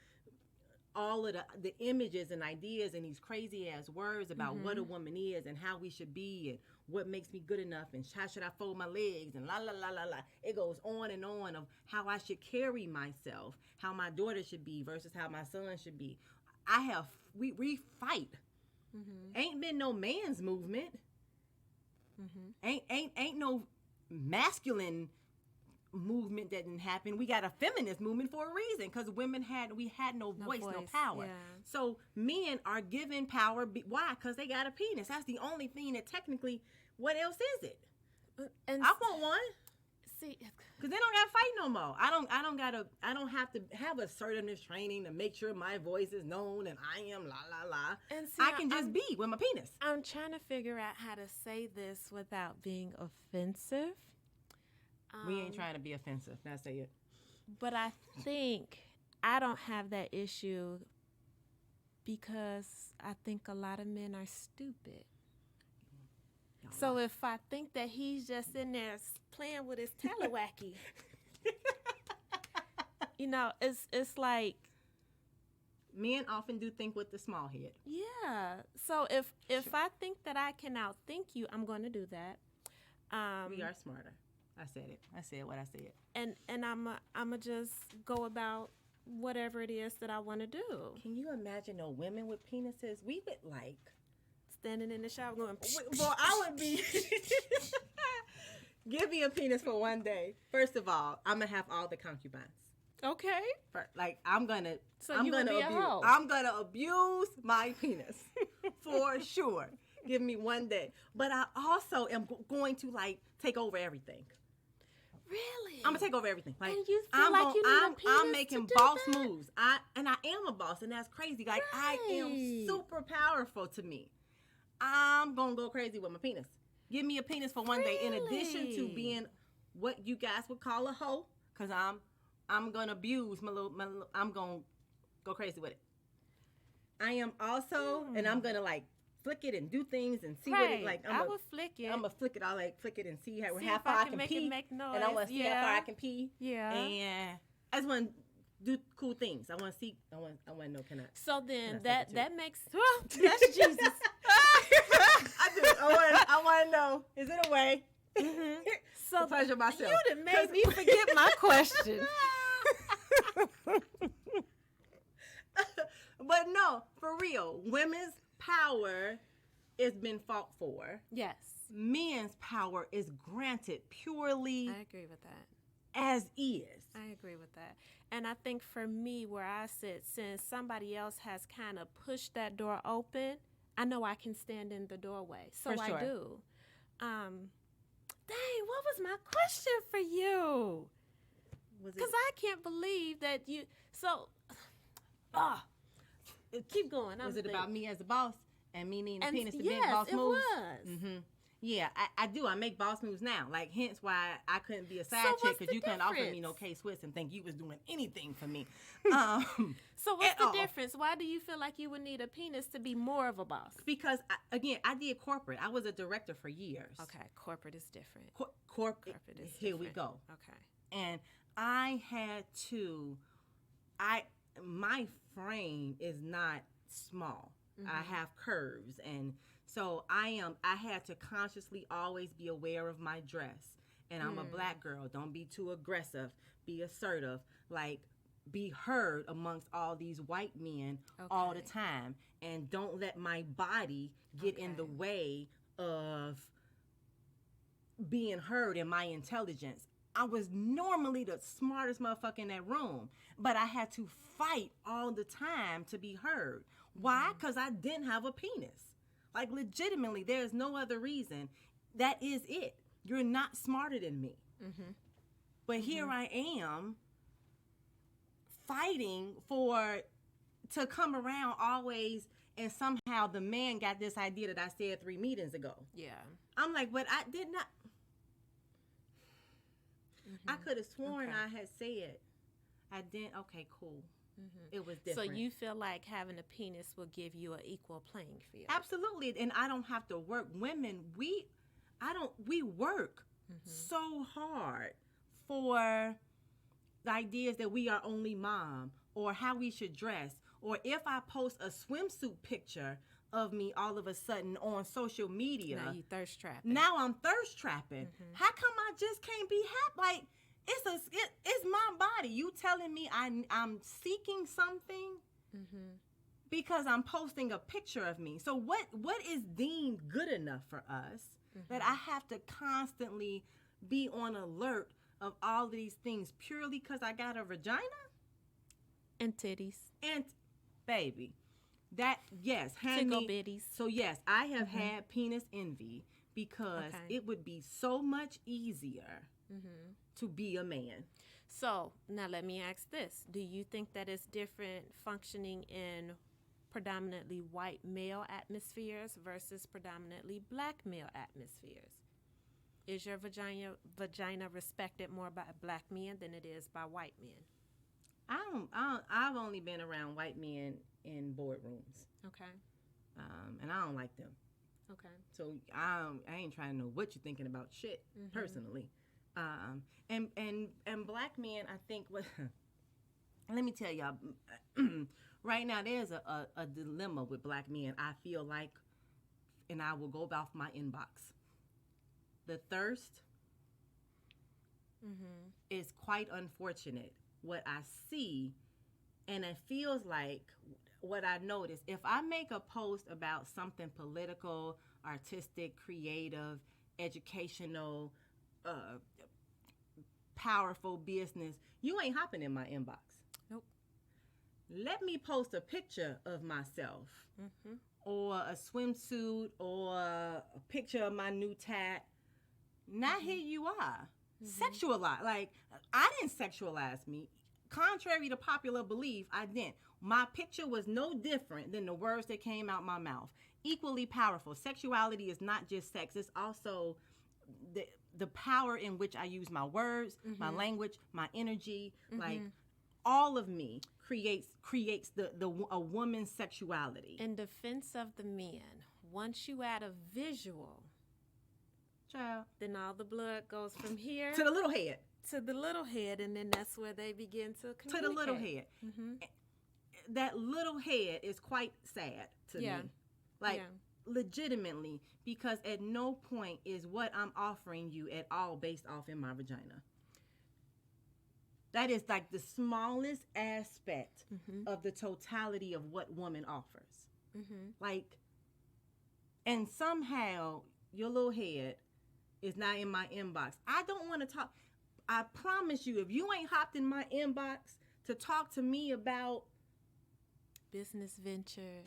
all of the images and ideas and these crazy ass words about what a woman is and how we should be and what makes me good enough and how should I fold my legs and la la la la la. It goes on and on of how I should carry myself, how my daughter should be versus how my son should be. We fight. Ain't been no man's movement. Ain't no masculine movement that didn't happen. We got a feminist movement for a reason, because women had no voice, no power. Yeah. So men are given power. Why? Because they got a penis. That's the only thing that technically. What else is it? And I want one. see, Because they don't got to fight no more. I don't have to have assertiveness training to make sure my voice is known and I am la la la. And see, I can just be with my penis. I'm trying to figure out how to say this without being offensive. We ain't trying to be offensive. Now say it. But I think I don't have that issue because I think a lot of men are stupid. So if I think that he's just in there playing with his telewacky, it's like, men often do think with the small head. yeah. So if I think that I can outthink you, I'm going to do that. We are smarter. I said it. I said what I said. And I'm just go about whatever it is that I want to do. Can you imagine no women with penises? We would like Standing in the shower going, well, I would be. Give me a penis for one day. First of all, I'm gonna have all the concubines. okay. I'm gonna be a hoe. I'm gonna abuse my penis for sure. Give me one day, but I also am going to take over everything. Really? I'm gonna take over everything. And you feel like you need a penis I'm making to do boss that? moves. I am a boss, and that's crazy. I am Right. super powerful to me. I'm gonna go crazy with my penis. Give me a penis for one day, in addition to Really? being what you guys would call a hoe, cause I'm gonna abuse my little I'm gonna go crazy with it. I am also, and I'm gonna like flick it and do things and see what it like. I would flick it. I'm gonna flick it. I'll like flick it and see how See far if I I can can make it pee, make and I noise. want to see how far Yeah. I can pee. Yeah. And I just want to do cool things. I want to see. I want to know. Can I? So then Can I suck it that makes that's Jesus. I do. I want to know. Is it a way? So To pleasure myself. you done made me forget my question. But no, for real, women's power is been fought for. Yes, Men's power is granted purely I agree with that. as is. I agree with that. And I think for me, where I sit, since somebody else has kind of pushed that door open, I know I can stand in the doorway. So For sure. I do. Dang, what was my question for you? Was it? Because I can't believe that you. So, keep going. Was it about me as a boss and me needing a And penis to yes, make boss it moves? was. Mm-hmm. Yeah, I do. I make boss moves now. Like, hence why I couldn't be a side So chick, what's because the you couldn't offer me difference? no K-Swiss and think you was doing anything for me. So what's At the all. difference? Why do you feel like you would need a penis to be more of a boss? Because, I did corporate. I was a director for years. Okay, corporate is different. Corporate is here we different. go. Okay. And I had to, my frame is not small. I have curves, and so I had to consciously always be aware of my dress. And I'm a black girl. Don't be too aggressive. Be assertive. Like, be heard amongst all these white men all the Okay. time. And don't let my body get in the Okay. way of being heard and my intelligence. I was normally the smartest motherfucker in that room, but I had to fight all the time to be heard. Why? Because I didn't have a penis. Like, legitimately, there's no other reason. That is it. You're not smarter than me. But here I am fighting to come around always, and somehow the man got this idea that I said 3 meetings ago. Yeah. I'm like, but I did not. I could have sworn Okay. I had said. I didn't. Okay, cool. It was different. So you feel like having a penis will give you an equal playing field? Absolutely, and I don't have to work. Women, we work so hard for the ideas that we are only mom, or how we should dress, or if I post a swimsuit picture of me all of a sudden on social media. Now you thirst trapping. Now I'm thirst trapping. How come I just can't be happy? Like, it's my body. You telling me I'm seeking something because I'm posting a picture of me. So what is deemed good enough for us that I have to constantly be on alert of all of these things purely because I got a vagina? And titties. And baby, that, yes, hand Tickle me. bitties. So yes, I have had penis envy because Okay. it would be so much easier to be a man. So now let me ask this. Do you think that it's different functioning in predominantly white male atmospheres versus predominantly black male atmospheres? Is your vagina respected more by black men than it is by white men? I've only been around white men in boardrooms, Okay. and I don't like them. Okay. So I ain't trying to know what you're thinking about shit personally. And black men, I think what. Let me tell y'all, right now there's a dilemma with black men. I feel like, and I will go off my inbox. The thirst is quite unfortunate. What I see, and it feels like what I notice, if I make a post about something political, artistic, creative, educational, powerful business, you ain't hopping in my inbox. Nope. Let me post a picture of myself or a swimsuit or a picture of my new tat. Now here you are. Sexualize. Like, I didn't sexualize me. contrary to popular belief, I didn't. My picture was no different than the words that came out my mouth. Equally powerful. Sexuality is not just sex. It's also the power in which I use my words, my language, my energy, like all of me creates a woman's sexuality. In defense of the men, once you add a visual, Child. then all the blood goes from here To the little head. to the little head, and then that's where they begin to communicate. To the little head. That little head is quite sad to me. Like, legitimately, because at no point is what I'm offering you at all based off in my vagina. That is like the smallest aspect of the totality of what woman offers. Like, and somehow your little head is not in my inbox. I don't want to talk. I promise you, if you ain't hopped in my inbox to talk to me about business ventures,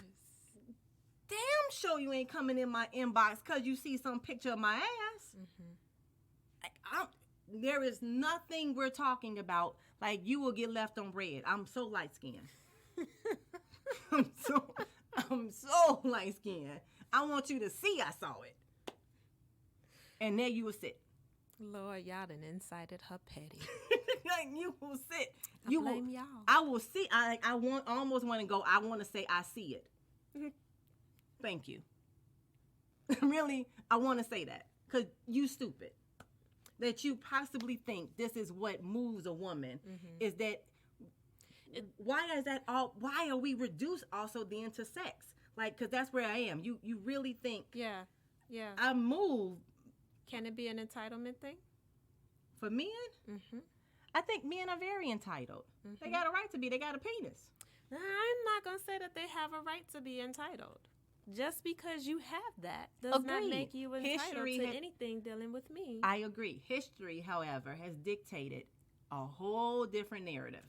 damn sure you ain't coming in my inbox because you see some picture of my ass. There is nothing we're talking about. Like, you will get left on red. I'm so light skinned. I'm so light skinned. I want you to see I saw it. And there you will sit. Lord, y'all done incited her petty. Like, you will sit. I blame y'all. I will see. I almost want to go. I want to say I see it. Thank you. Really, I want to say that because you stupid. That you possibly think this is what moves a woman is that. Why is that all? Why are we reduced also then to sex? Like, because that's where I am. You really think? Yeah. I move. Can it be an entitlement thing? For men? I think men are very entitled. They got a right to be. They got a penis. I'm not going to say that they have a right to be entitled. Just because you have that does not make you entitled to anything dealing with me. I agree. History, however, has dictated a whole different narrative.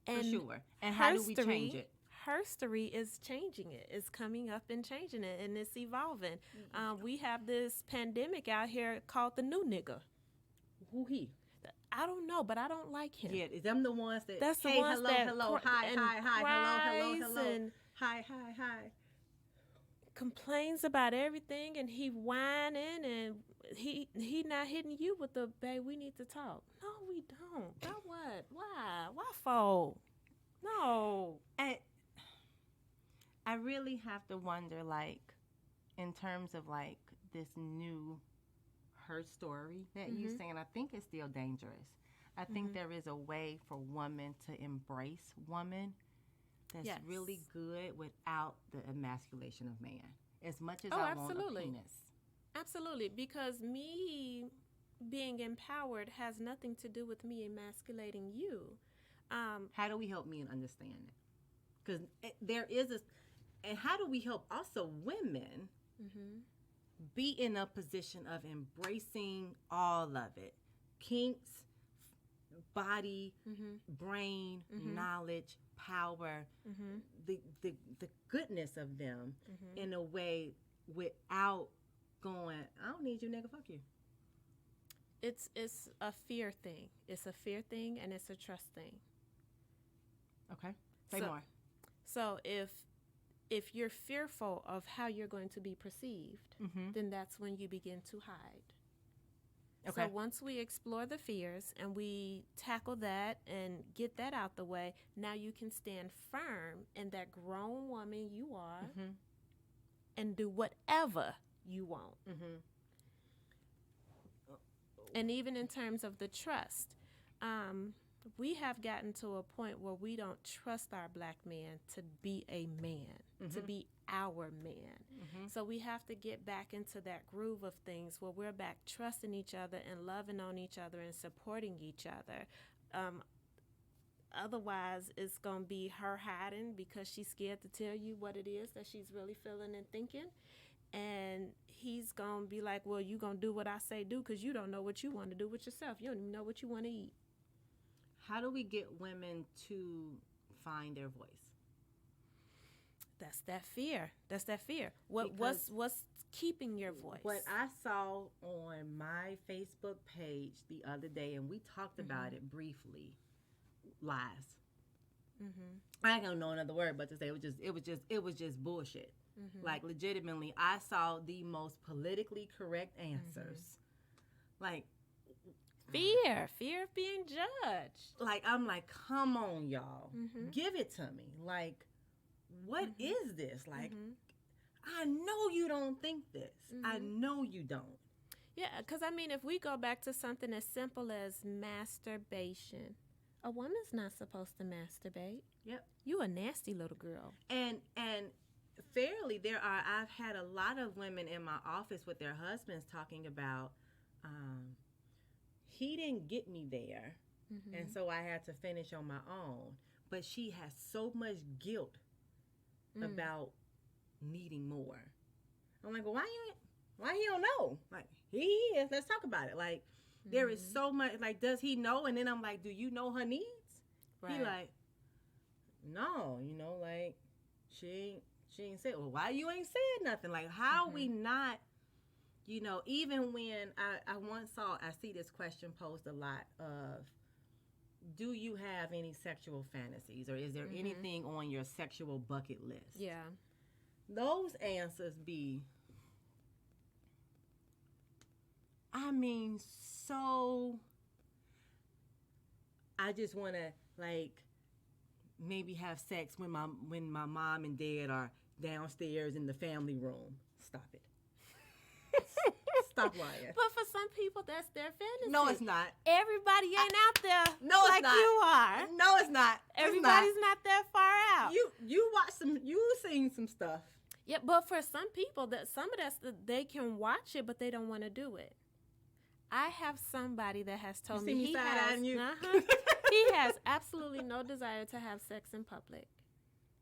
For sure. And how do we change it? History is changing it. It's coming up and changing it, and it's evolving. We have this pandemic out here called the new nigga. Who he? I don't know, but I don't like him. Yeah, is them the ones that That's the hey, ones hello, that hello, hi, hello, and hi. complains about everything, and he whining, and he not hitting you with the, babe, we need to talk. No, we don't. About what? Why for? No. And I really have to wonder, like, in terms of, like, this new her story that you're saying, I think it's still dangerous. I think there is a way for women to embrace woman that's really good without the emasculation of man. As much as I want a penis. Absolutely, because me being empowered has nothing to do with me emasculating you. How do we help men understand it? Because there is and how do we help also women be in a position of embracing all of it? Kinks, body, brain, knowledge, power, the goodness of them in a way without going, I don't need you, nigga, fuck you. It's a fear thing. It's a fear thing, and it's a trust thing. Okay. Say more. So if you're fearful of how you're going to be perceived, then that's when you begin to hide. Okay. So once we explore the fears and we tackle that and get that out the way, now you can stand firm in that grown woman you are and do whatever you want. And even in terms of the trust, we have gotten to a point where we don't trust our black man to be a man, to be our man. So we have to get back into that groove of things where we're back trusting each other and loving on each other and supporting each other. Otherwise, it's going to be her hiding because she's scared to tell you what it is that she's really feeling and thinking. And he's going to be like, well, you going to do what I say do because you don't know what you want to do with yourself. You don't even know what you want to eat. How do we get women to find their voice? That's that fear. What's keeping your voice? What I saw on my Facebook page the other day, and we talked about it briefly, lies. Mm-hmm. I ain't gonna know another word but to say it was just bullshit. Mm-hmm. Like legitimately, I saw the most politically correct answers. Like Fear of being judged. like I'm like, come on, y'all, Mhm. give it to me. Like, what is this? Like, Mhm. I know you don't think this. I know you don't. Yeah, because I mean, if we go back to something as simple as masturbation, a woman's not supposed to masturbate. Yep. You a nasty little girl. And fairly, I've had a lot of women in my office with their husbands talking about, he didn't get me there, and so I had to finish on my own. But she has so much guilt about needing more. I'm like, well, why he don't know? Like, he is. Let's talk about it. Like, there is so much. Like, does he know? And then I'm like, do you know her needs? Right. He like, no, like she ain't said. Well, why you ain't said nothing? Like, how we not? Even when I once I see this question posed a lot of, do you have any sexual fantasies, or is there anything on your sexual bucket list? Yeah. Those answers be, I mean, so I just want to like maybe have sex when my mom and dad are downstairs in the family room. Stop it. Stop lying. But for some people, that's their fantasy. No, it's not. Everybody ain't out there No, it's like not. you are. No, it's not. It's Everybody's not that far out. You watch some. You seen some stuff. Yeah, but for some people, they can watch it, but they don't want to do it. I have somebody that has told me he has absolutely no desire to have sex in public.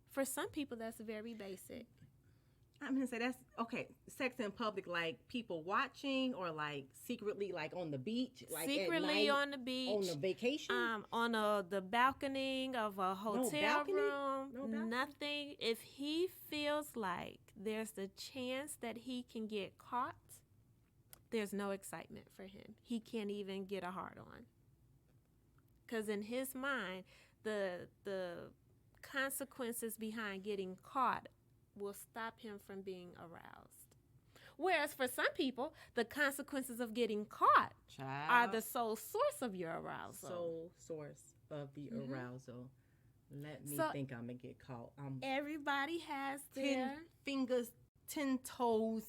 For some people, that's very basic. I'm gonna say that's okay. Sex in public, like people watching, or like secretly, like on the beach, like Secretly at night, on the beach, on a vacation, on the balcony of a hotel room. No balcony? Nothing. If he feels like there's a chance that he can get caught, there's no excitement for him. He can't even get a hard on. Because in his mind, the consequences behind getting caught will stop him from being aroused. Whereas for some people, the consequences of getting caught are the sole source of your arousal. Sole source of the arousal. Let me think I'm going to get caught. Everybody has 10 fingers, 10 toes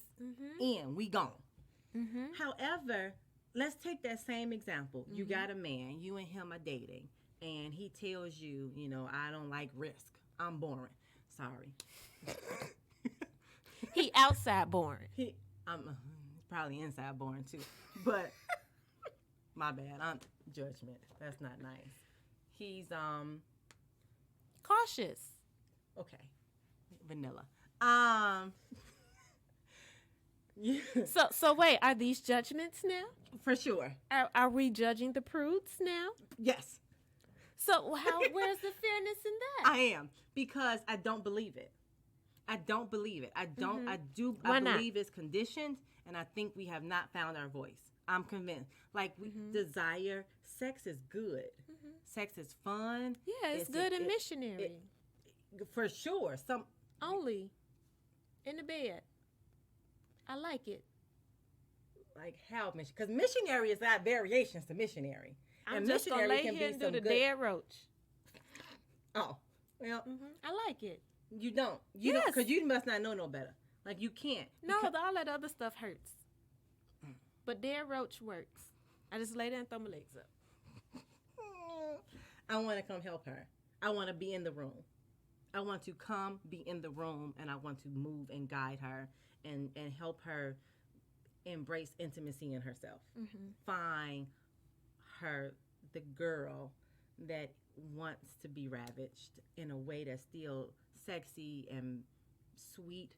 in. We gone. However, let's take that same example. You got a man, you and him are dating, and he tells you, I don't like risk. I'm boring. Sorry. He outside boring. I'm probably inside boring too. But my bad. I'm judgment. That's not nice. He's cautious. Okay. Vanilla. Yeah. So wait, are these judgments now? For sure. Are we judging the prudes now? Yes. So where's the fairness in that? I am, because I don't believe it. I don't believe it. I don't. I do. Why I not? believe it's conditioned, and I think we have not found our voice. I'm convinced. Like we desire. Sex is good. Sex is fun. Yeah, it's good and missionary. For sure. Only in the bed. I like it. Like how mission? Because missionary is not variations to missionary. I'm and just gonna missionary lay can here be and do some the good. dead roach. Oh, well, I like it. you don't. You don't, because you must not know no better. Like you can't. No, all that other stuff hurts. But dead roach works. I just lay there and throw my legs up. I want to come help her. I want to be in the room. I want to come be in the room, and I want to move and guide her and help her embrace intimacy in herself. Find her, the girl that wants to be ravaged in a way that's still sexy and sweet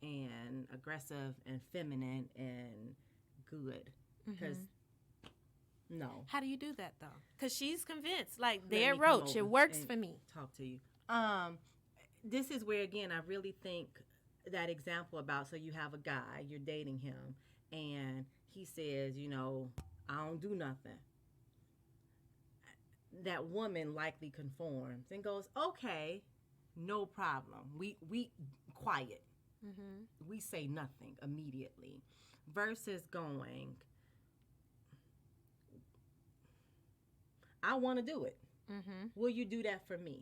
and aggressive and feminine and good. Because no. How do you do that though? Because she's convinced. Like Let dead me come roach, it over works and for me. Talk to you. This is where again I really think that example about, so you have a guy, you're dating him, and he says, I don't do nothing. that woman likely conforms and goes, okay, no problem. We quiet. We say nothing immediately, versus going, I want to do it. Will you do that for me?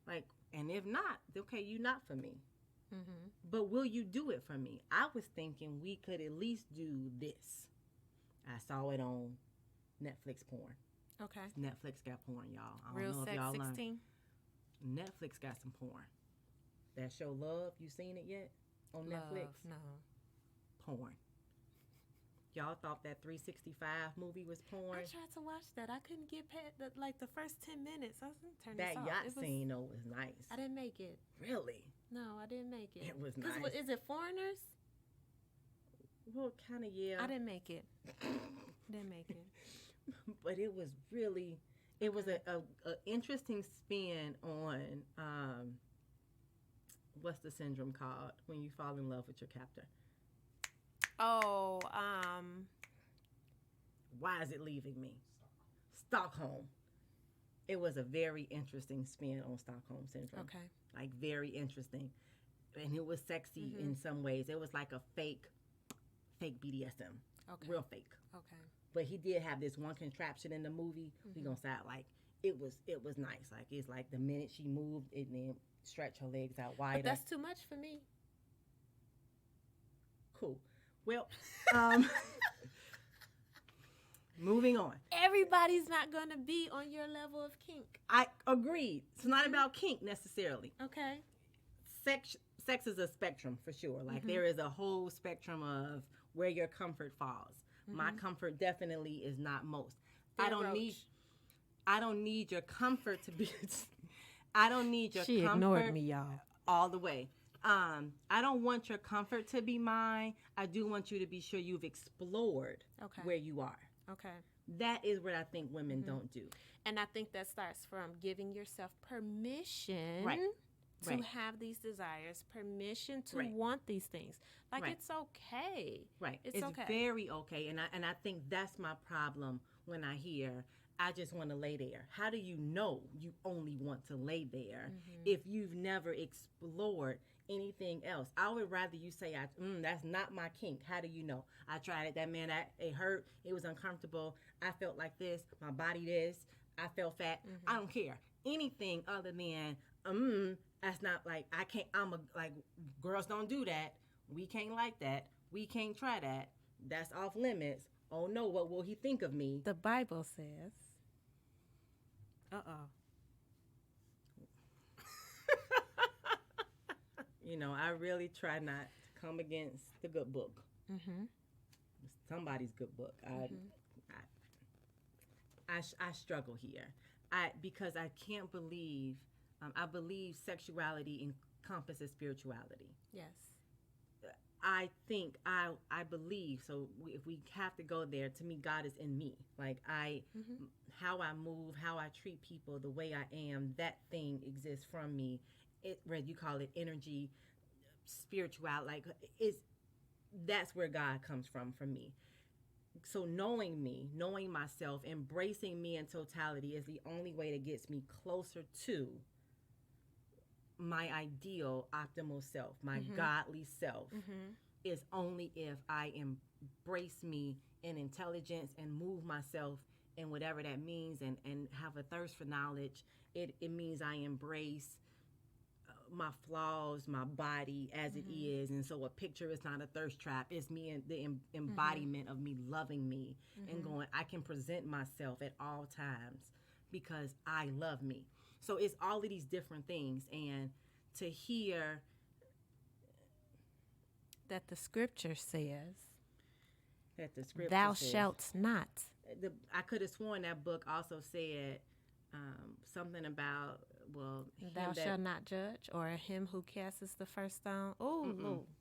Like, and if not, okay, you not for me. But will you do it for me? I was thinking we could at least do this. I saw it on Netflix porn. Okay. Netflix got porn, y'all. I don't Real know if Sex y'all 16. Netflix got some porn. That show Love, you seen it yet on Netflix? No. Porn. Y'all thought that 365 movie was porn? I tried to watch that. I couldn't get past the first 10 minutes. I was going to turn That this off. yacht scene though was nice. I didn't make it. Really? No, I didn't make it. It was 'Cause nice. Is it foreigners? Well, kind of, yeah. I didn't make it. Didn't make it. But it was really, it was a interesting spin on what's the syndrome called when you fall in love with your captor? Oh, Why is it leaving me? Stockholm. It was a very interesting spin on Stockholm syndrome. okay. Like very interesting, and it was sexy in some ways. It was like a fake BDSM, Okay. real fake. Okay. But he did have this one contraption in the movie. We gonna say like it was nice. Like it's like the minute she moved, it then stretch her legs out wider. But that's too much for me. Cool. Well, moving on. Everybody's not going to be on your level of kink. I agreed. It's not about kink necessarily. Okay. Sex is a spectrum for sure. Like there is a whole spectrum of where your comfort falls. My comfort definitely is not most. I don't need your comfort to be I don't need your She comfort ignored me, y'all. all the way. I don't want your comfort to be mine. I do want you to be sure you've explored Okay. where you are. Okay. That is what I think women don't do. And I think that starts from giving yourself permission Right. to Right. have these desires, permission to Right. want these things. Like Right. it's okay. Right. It's okay. very okay. And I think that's my problem when I hear I just want to lay there. How do you know you only want to lay there if you've never explored anything else? I would rather you say, that's not my kink. How do you know? I tried it. That man, it hurt. It was uncomfortable. I felt like this. My body this. I felt fat. I don't care. Anything other than, that's not like, I can't, like, girls don't do that. We can't like that. We can't try that. That's off limits. Oh no, what will he think of me? The Bible says. Uh-oh. You know, I really try not to come against the good book. Somebody's good book. I struggle here. Because I can't believe, I believe sexuality encompasses spirituality. Yes. I think, I believe, so if we have to go there, to me, God is in me. Like how I move, how I treat people, the way I am, that thing exists from me. Whether you call it energy, spiritual, like that's where God comes from for me. So knowing me, knowing myself, embracing me in totality is the only way that gets me closer to my ideal optimal self, my godly self, is only if I embrace me in intelligence and move myself in whatever that means and have a thirst for knowledge. It means I embrace my flaws, my body as it is. And so a picture is not a thirst trap. It's me and the embodiment of me loving me and going, I can present myself at all times because I love me. So it's all of these different things. And to hear That the scripture says, that the scripture thou says, shalt not. I could have sworn that book also said something about, well, Thou shalt not judge, or him who casts the first stone. Oh,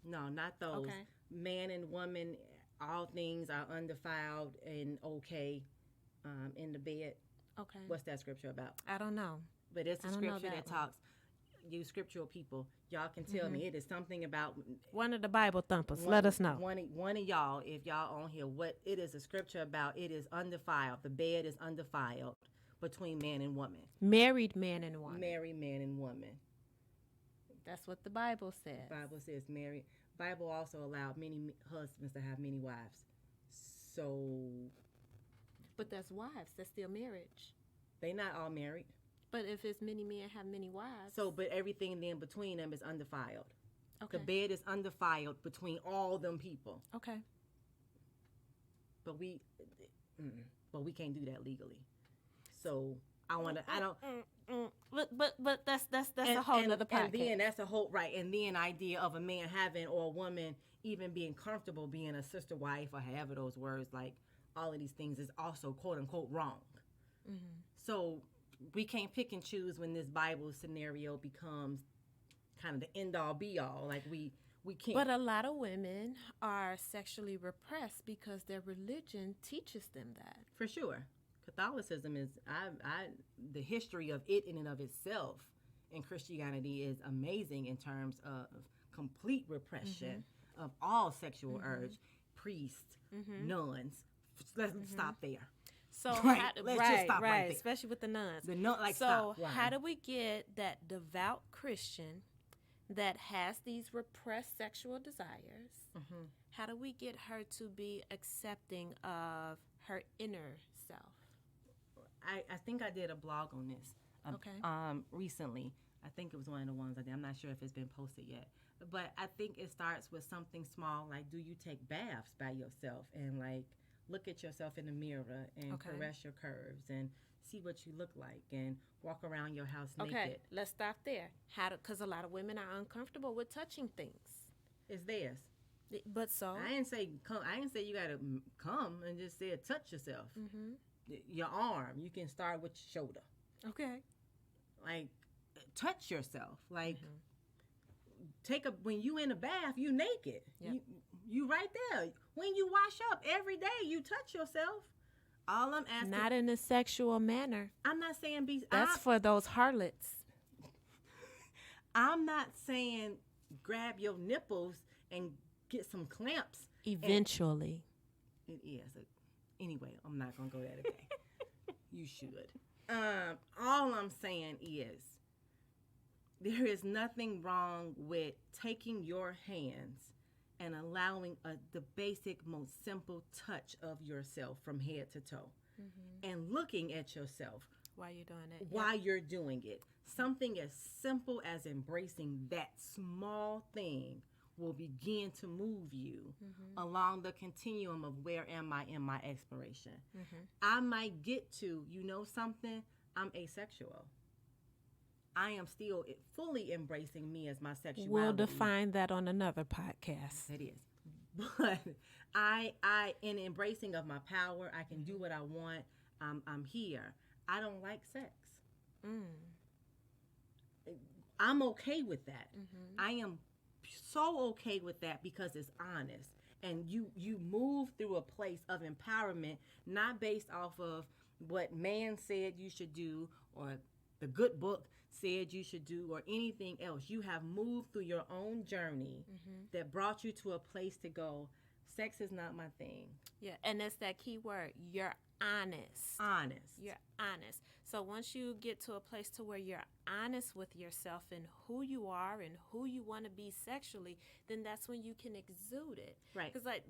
no, not those. Okay. Man and woman, all things are undefiled and okay in the bed. okay. What's that scripture about? I don't know. But it's a I don't know scripture that that one. talks. You scriptural people, y'all can tell me it is something about One of the Bible thumpers. Let us know. One of y'all, if y'all on here, what it is a scripture about. It is undefiled. The bed is undefiled. between man and woman. Married man and woman. Married man and woman. That's what the Bible says. Bible says married. Bible also allowed many husbands to have many wives. So, But that's wives. That's still marriage. they not all married. But if it's many men have many wives. So, but everything then between them is undefiled. Okay. The bed is undefiled between all them people. Okay. But we can't do that legally. So I want to. I don't. But that's a whole nother podcast. And then that's a whole right. And then idea of a man having or a woman even being comfortable being a sister wife or however those words, like all of these things, is also quote unquote wrong. Mm-hmm. So we can't pick and choose when this Bible scenario becomes kind of the end all be all. Like we can't. But a lot of women are sexually repressed because their religion teaches them that. For sure. Catholicism is the history of it in and of itself in Christianity is amazing in terms of complete repression of all sexual urge, priests, nuns. Let's stop there. So Right. Let's just stop right there. Especially with the nuns. The nun, like, so stop. Right. how do we get that devout Christian that has these repressed sexual desires? How do we get her to be accepting of her inner self? I think I did a blog on this recently. I think it was one of the ones I did. I'm not sure if it's been posted yet. But I think it starts with something small, like do you take baths by yourself and like look at yourself in the mirror and caress your curves and see what you look like and walk around your house naked. Okay, let's stop there. Because a lot of women are uncomfortable with touching things. It's theirs. But so I didn't say come. I didn't say you gotta come and just say touch yourself. Your arm. You can start with your shoulder. okay. Like touch yourself. Like when you in a bath, you naked. Yep. You right there. When you wash up every day, you touch yourself. All I'm asking. Not in a sexual manner. I'm not saying be. That's for those harlots. I'm not saying grab your nipples and get some clamps. Eventually. It is. Anyway, I'm not going to go there today. You should. All I'm saying is there is nothing wrong with taking your hands and allowing the basic, most simple touch of yourself from head to toe and looking at yourself While you're doing it. while you're doing it. Something as simple as embracing that small thing will begin to move you along the continuum of where am I in my exploration. I might get to, you know something, I'm asexual. I am still fully embracing me as my sexuality. We'll define that on another podcast. It is. But I in embracing of my power, I can do what I want. I'm here. I don't like sex. I'm okay with that. I am so okay with that because it's honest. And you move through a place of empowerment, not based off of what man said you should do or the good book said you should do or anything else. You have moved through your own journey that brought you to a place to go, sex is not my thing. Yeah, and that's that key word. You're honest. Honest. You're honest. So once you get to a place to where you're honest with yourself and who you are and who you want to be sexually, then that's when you can exude it. Right. Because like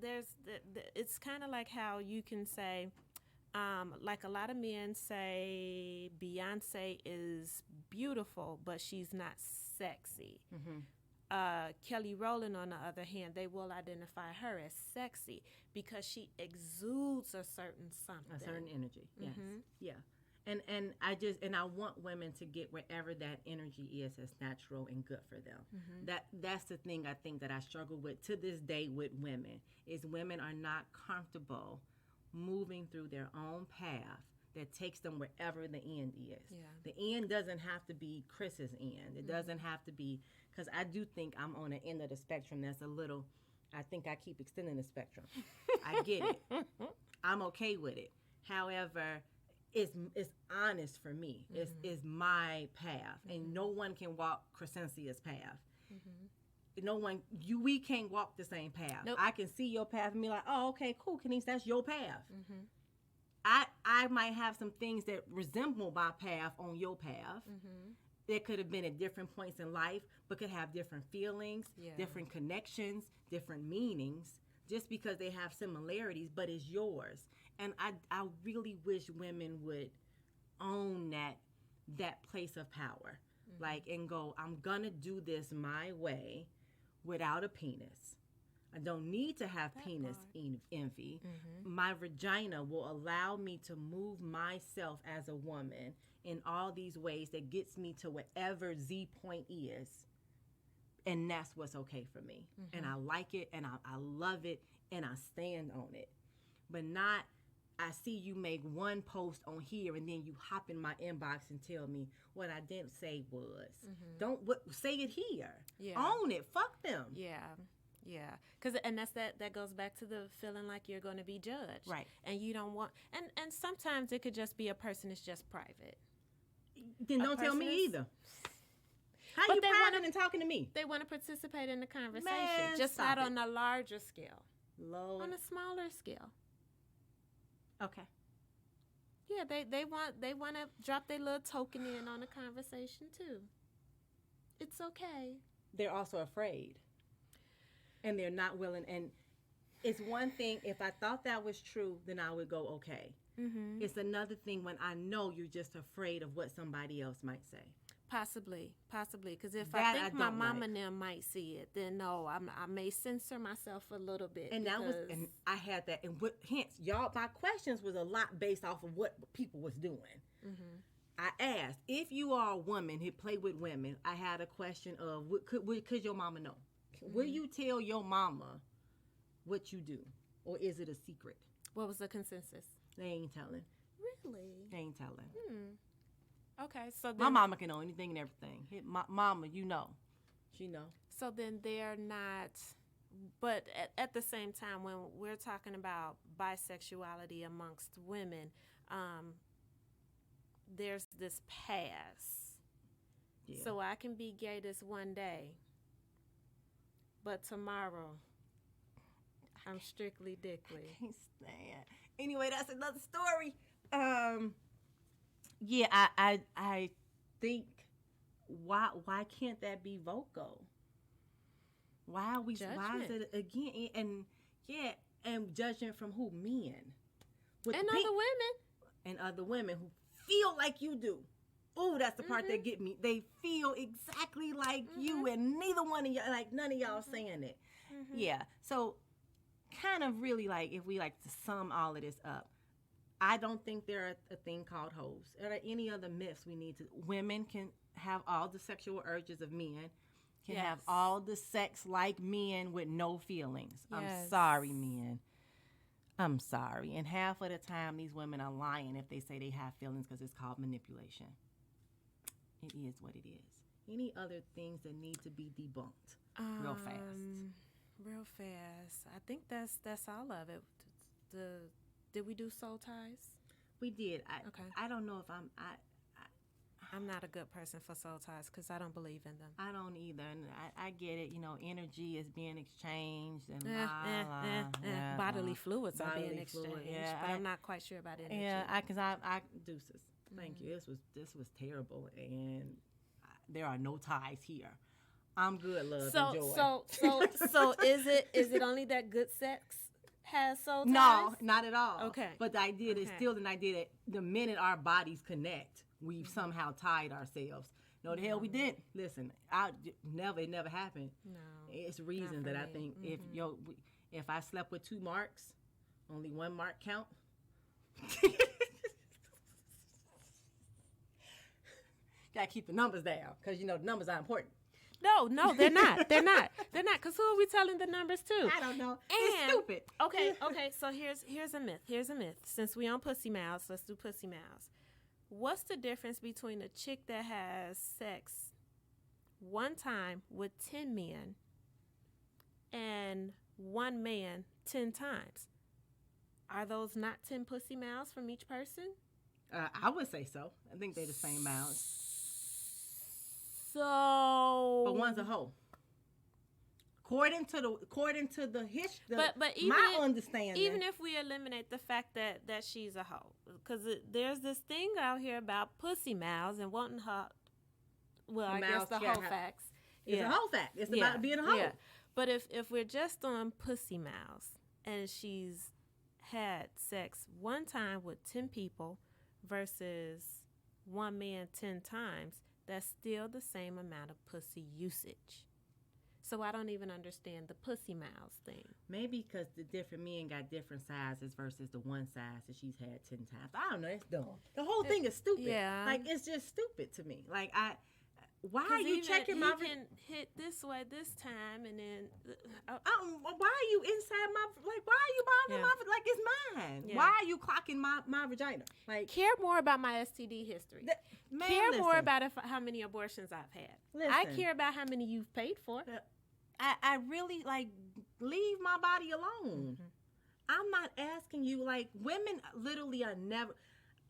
it's kind of like how you can say, like a lot of men say Beyonce is beautiful, but she's not sexy. Kelly Rowland, on the other hand, they will identify her as sexy because she exudes a certain something. A certain energy. Yes. Yeah. And I want women to get wherever that energy is as natural and good for them. That's the thing I think that I struggle with to this day with women is women are not comfortable moving through their own path that takes them wherever the end is. Yeah. The end doesn't have to be Chris's end. It doesn't have to be, because I do think I'm on the end of the spectrum that's a little, I think I keep extending the spectrum. I get it. I'm okay with it. However, it's honest for me. It's my path. And no one can walk Crescencia's path. No one, we can't walk the same path. Nope. I can see your path and be like, oh, okay, cool, Kenise, that's your path. I might have some things that resemble my path on your path. That could have been at different points in life, but could have different feelings, different connections, different meanings, just because they have similarities, but it's yours. And I really wish women would own that place of power. Like, and go, I'm gonna do this my way without a penis. I don't need to have penis envy. My vagina will allow me to move myself as a woman in all these ways that gets me to whatever Z point is. And that's what's okay for me. And I like it, and I love it, and I stand on it. But not, I see you make one post on here, and then you hop in my inbox and tell me what I didn't say was. Don't say it here. Own it. Fuck them. Yeah, and that goes back to the feeling like you're going to be judged, Right? And you don't want, and sometimes it could just be a person that's just private. Then don't tell me either. How But you they private wanna- and talking to me? They want to participate in the conversation, Man, just stop not it. on a larger scale, Lord. on a smaller scale. Okay. Yeah, they want to drop their little token in on the conversation too. It's okay. They're also afraid. And they're not willing. And it's one thing, if I thought that was true, then I would go, okay. It's another thing when I know you're just afraid of what somebody else might say. Possibly, because if That I think I my don't mom like. and them might see it, then no, I may censor myself a little bit. And that was, and I had that. And hence, y'all, my questions was a lot based off of what people was doing. I asked, if you are a woman who play with women, I had a question of, could your mama know? Will you tell your mama what you do? Or is it a secret? What was the consensus? They ain't telling. Really? They ain't telling. Okay, so then, My mama can know anything and everything. My mama, you know. She know. So then they're not, but at the same time, when we're talking about bisexuality amongst women, there's this pass. Yeah. So I can be gay this one day, but tomorrow I'm strictly dickly. Can't stand. Anyway, that's another story. Yeah, I think why can't that be vocal? Why is Judgment. it again? And judging from who? Men. With And big- other women. and other women who feel like you do. Oh, that's the part that get me. They feel exactly like you, and neither one of y'all, like none of y'all saying it. Yeah. So, kind of really like, if we like to sum all of this up, I don't think there are a thing called hoes. Are there any other myths we need to? Women can have all the sexual urges of men, can have Yes. all the sex like men with no feelings. I'm Yes. sorry, men. I'm sorry. And half of the time, these women are lying if they say they have feelings, because it's called manipulation. It is what it is. Any other things that need to be debunked real fast? Real fast. I think that's all of it. Did we do soul ties? We did. Okay. I don't know if I'm not a good person for soul ties because I don't believe in them. I don't either. And I get it. You know, energy is being exchanged and yeah, Bodily fluids are being Bodily exchanged, fluid, yeah, but I'm not quite sure about energy. Yeah, I deuces. Thank you. This was terrible, and there are no ties here. I'm good, love, and joy. So is it only that good sex has soul ties? No, not at all. Okay. But the idea is Okay. still an idea that the minute our bodies connect, we've somehow tied ourselves. No, the hell we didn't. Listen, it never happened. No. It's reason for that I me. think if I slept with 2 marks, only 1 mark count. Gotta keep the numbers down, because the numbers are important. No, they're not. They're not. Because who are we telling the numbers to? I don't know. It's stupid. Okay. So here's a myth. Here's a myth. Since we on pussy mouths, let's do pussy mouths. What's the difference between a chick that has sex one time with 10 men and one man 10 times? Are those not 10 pussy mouths from each person? I would say so. I think they're the same mouths. So, But one's a hoe. According to the history, But even my understanding, even if we eliminate the fact that she's a hoe, because there's this thing out here about pussy mouths and wanting her. Well, I guess the hoe facts. It's a hoe fact. It's about being a hoe. Yeah. But if we're just on pussy mouths and she's had sex one time with 10 people versus one man 10 times, that's still the same amount of pussy usage. So I don't even understand the pussy mouths thing. Maybe because the different men got different sizes versus the one size that she's had 10 times. I don't know. It's dumb. The whole thing is stupid. Yeah. Like, it's just stupid to me. Like, why are you checking my... He can hit this way this time and then... why are you inside my... Like, why are you bothering my... Like, it's mine. Yeah. Why are you clocking my vagina? Like, care more about my STD history. More about how many abortions I've had. I care about how many you've paid for. I really, like, leave my body alone. I'm not asking you, like, women literally are never...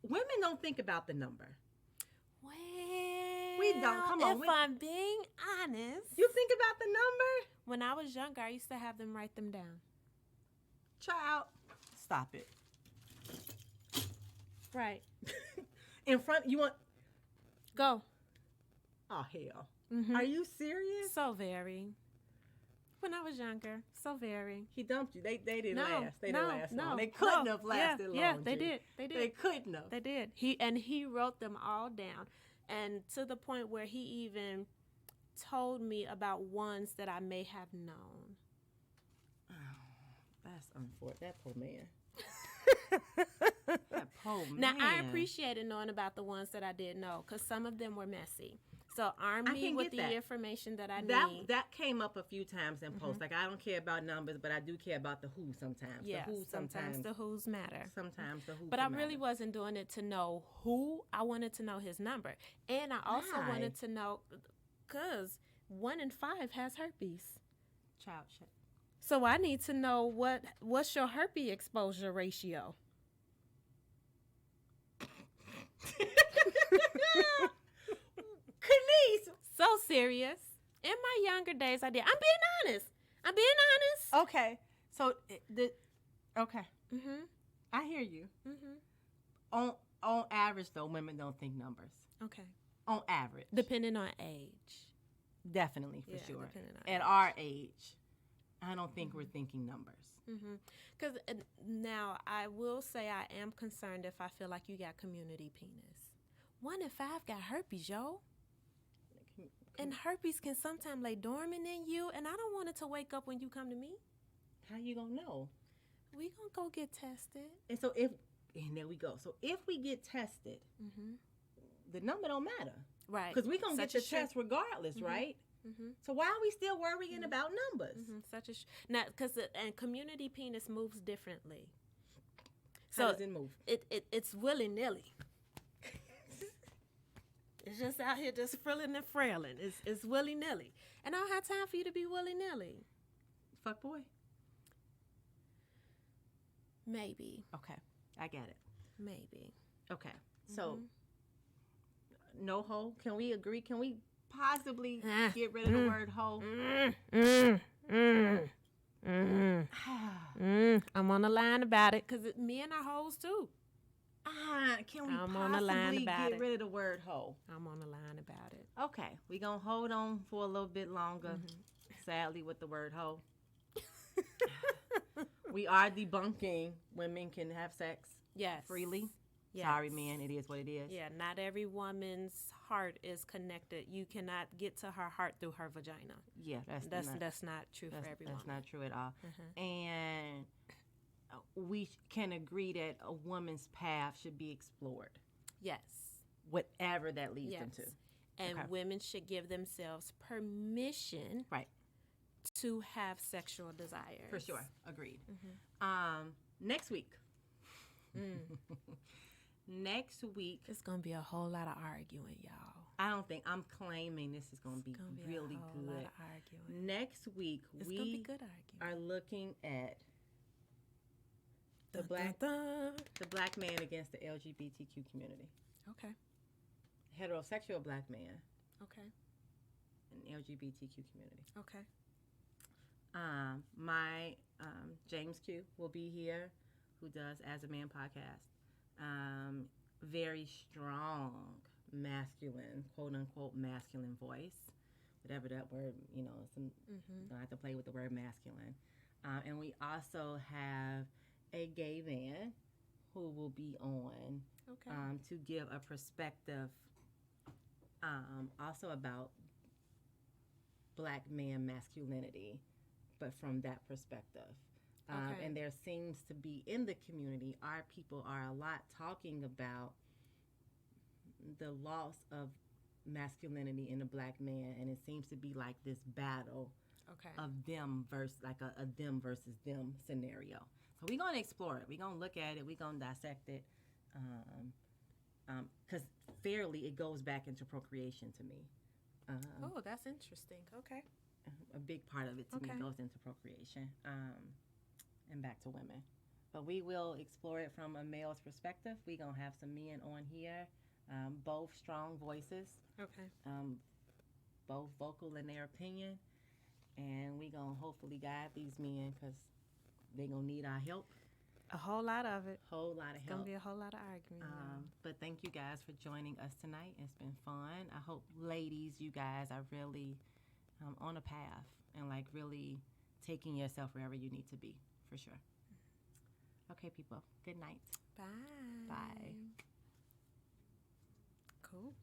Women don't think about the number. Well, we don't. Come on. If I'm being honest, you think about the number. When I was younger, I used to have them write them down. Child, stop it. Right. In front, you want? Go. Oh hell. Are you serious? So very. When I was younger, so very. He dumped you. They didn't last. They didn't last long. They couldn't couldn't have lasted long. Yeah, they did. They couldn't have. They did. He wrote them all down, and to the point where he even told me about ones that I may have known. Oh, that's unfortunate. That poor man. That poor man. Now I appreciated knowing about the ones that I did know, because some of them were messy. So arm me with the information that I need. That came up a few times in posts. Like, I don't care about numbers, but I do care about the who sometimes. Yeah, the who sometimes the who's matter. Sometimes the who. But I really wasn't doing it to know who. I wanted to know his number. And I also wanted to know, because 1 in 5 has herpes. Child shit. So I need to know what's your herpes exposure ratio. Kenise. So serious. In my younger days, I did. I'm being honest. Okay. So okay. I hear you. On average, though, women don't think numbers. Okay. On average, depending on age. Definitely, for sure. At age. Our age, I don't think we're thinking numbers. Because now I will say I am concerned if I feel like you got community penis. 1 in 5 got herpes, yo. And herpes can sometimes lay dormant in you, and I don't want it to wake up when you come to me. How you gonna know? We gonna go get tested. And so and there we go. So if we get tested, the number don't matter, right? Because we gonna get the test regardless, right? So why are we still worrying about numbers? Now, because and community penis moves differently. How does it move? It's willy nilly. It's just out here just frilling and frailing. It's willy nilly, and I don't have time for you to be willy nilly. Fuck boy. Maybe. Okay, I get it. Maybe. Okay, so no hoe. Can we agree? Can we possibly get rid of the word hoe? I'm on the line about it because men are hoes too. Can we possibly get rid of the word hoe? I'm on the line about it. Okay, we're going to hold on for a little bit longer, sadly, with the word hoe. We are debunking women can have sex freely. Yes. Sorry, man, it is what it is. Yeah, not every woman's heart is connected. You cannot get to her heart through her vagina. Yeah, that's not true for everyone. That's not true at all. And we can agree that a woman's path should be explored. Yes. Whatever that leads them to. And women should give themselves permission to have sexual desires. For sure. Agreed. Next week. Next week. It's going to be a whole lot of arguing, y'all. I don't think. I'm claiming this is going to be really good. Lot of arguing. Next week, we are looking at the black man against the LGBTQ community. Okay. Heterosexual black man. Okay. And LGBTQ community. Okay. My James Q will be here, who does As a Man podcast. Very strong, masculine, quote unquote, masculine voice. Whatever that word, don't have to play with the word masculine. And we also have a gay man who will be on to give a perspective also about Black man masculinity, but from that perspective. And there seems to be in the community, our people are a lot talking about the loss of masculinity in a Black man, and it seems to be like this battle of them versus like a them versus them scenario. So we're going to explore it. We're going to look at it. We're going to dissect it. Because fairly, it goes back into procreation to me. Oh, that's interesting. Okay. A big part of it to me goes into procreation and back to women. But we will explore it from a male's perspective. We're going to have some men on here, both strong voices, both vocal in their opinion. And we're going to hopefully guide these men because they're going to need our help. A whole lot of it. Whole lot of It's help. going to be a whole lot of argument. But thank you guys for joining us tonight. It's been fun. I hope, ladies, you guys are really on a path and like really taking yourself wherever you need to be, for sure. Okay, people. Good night. Bye. Bye. Cool.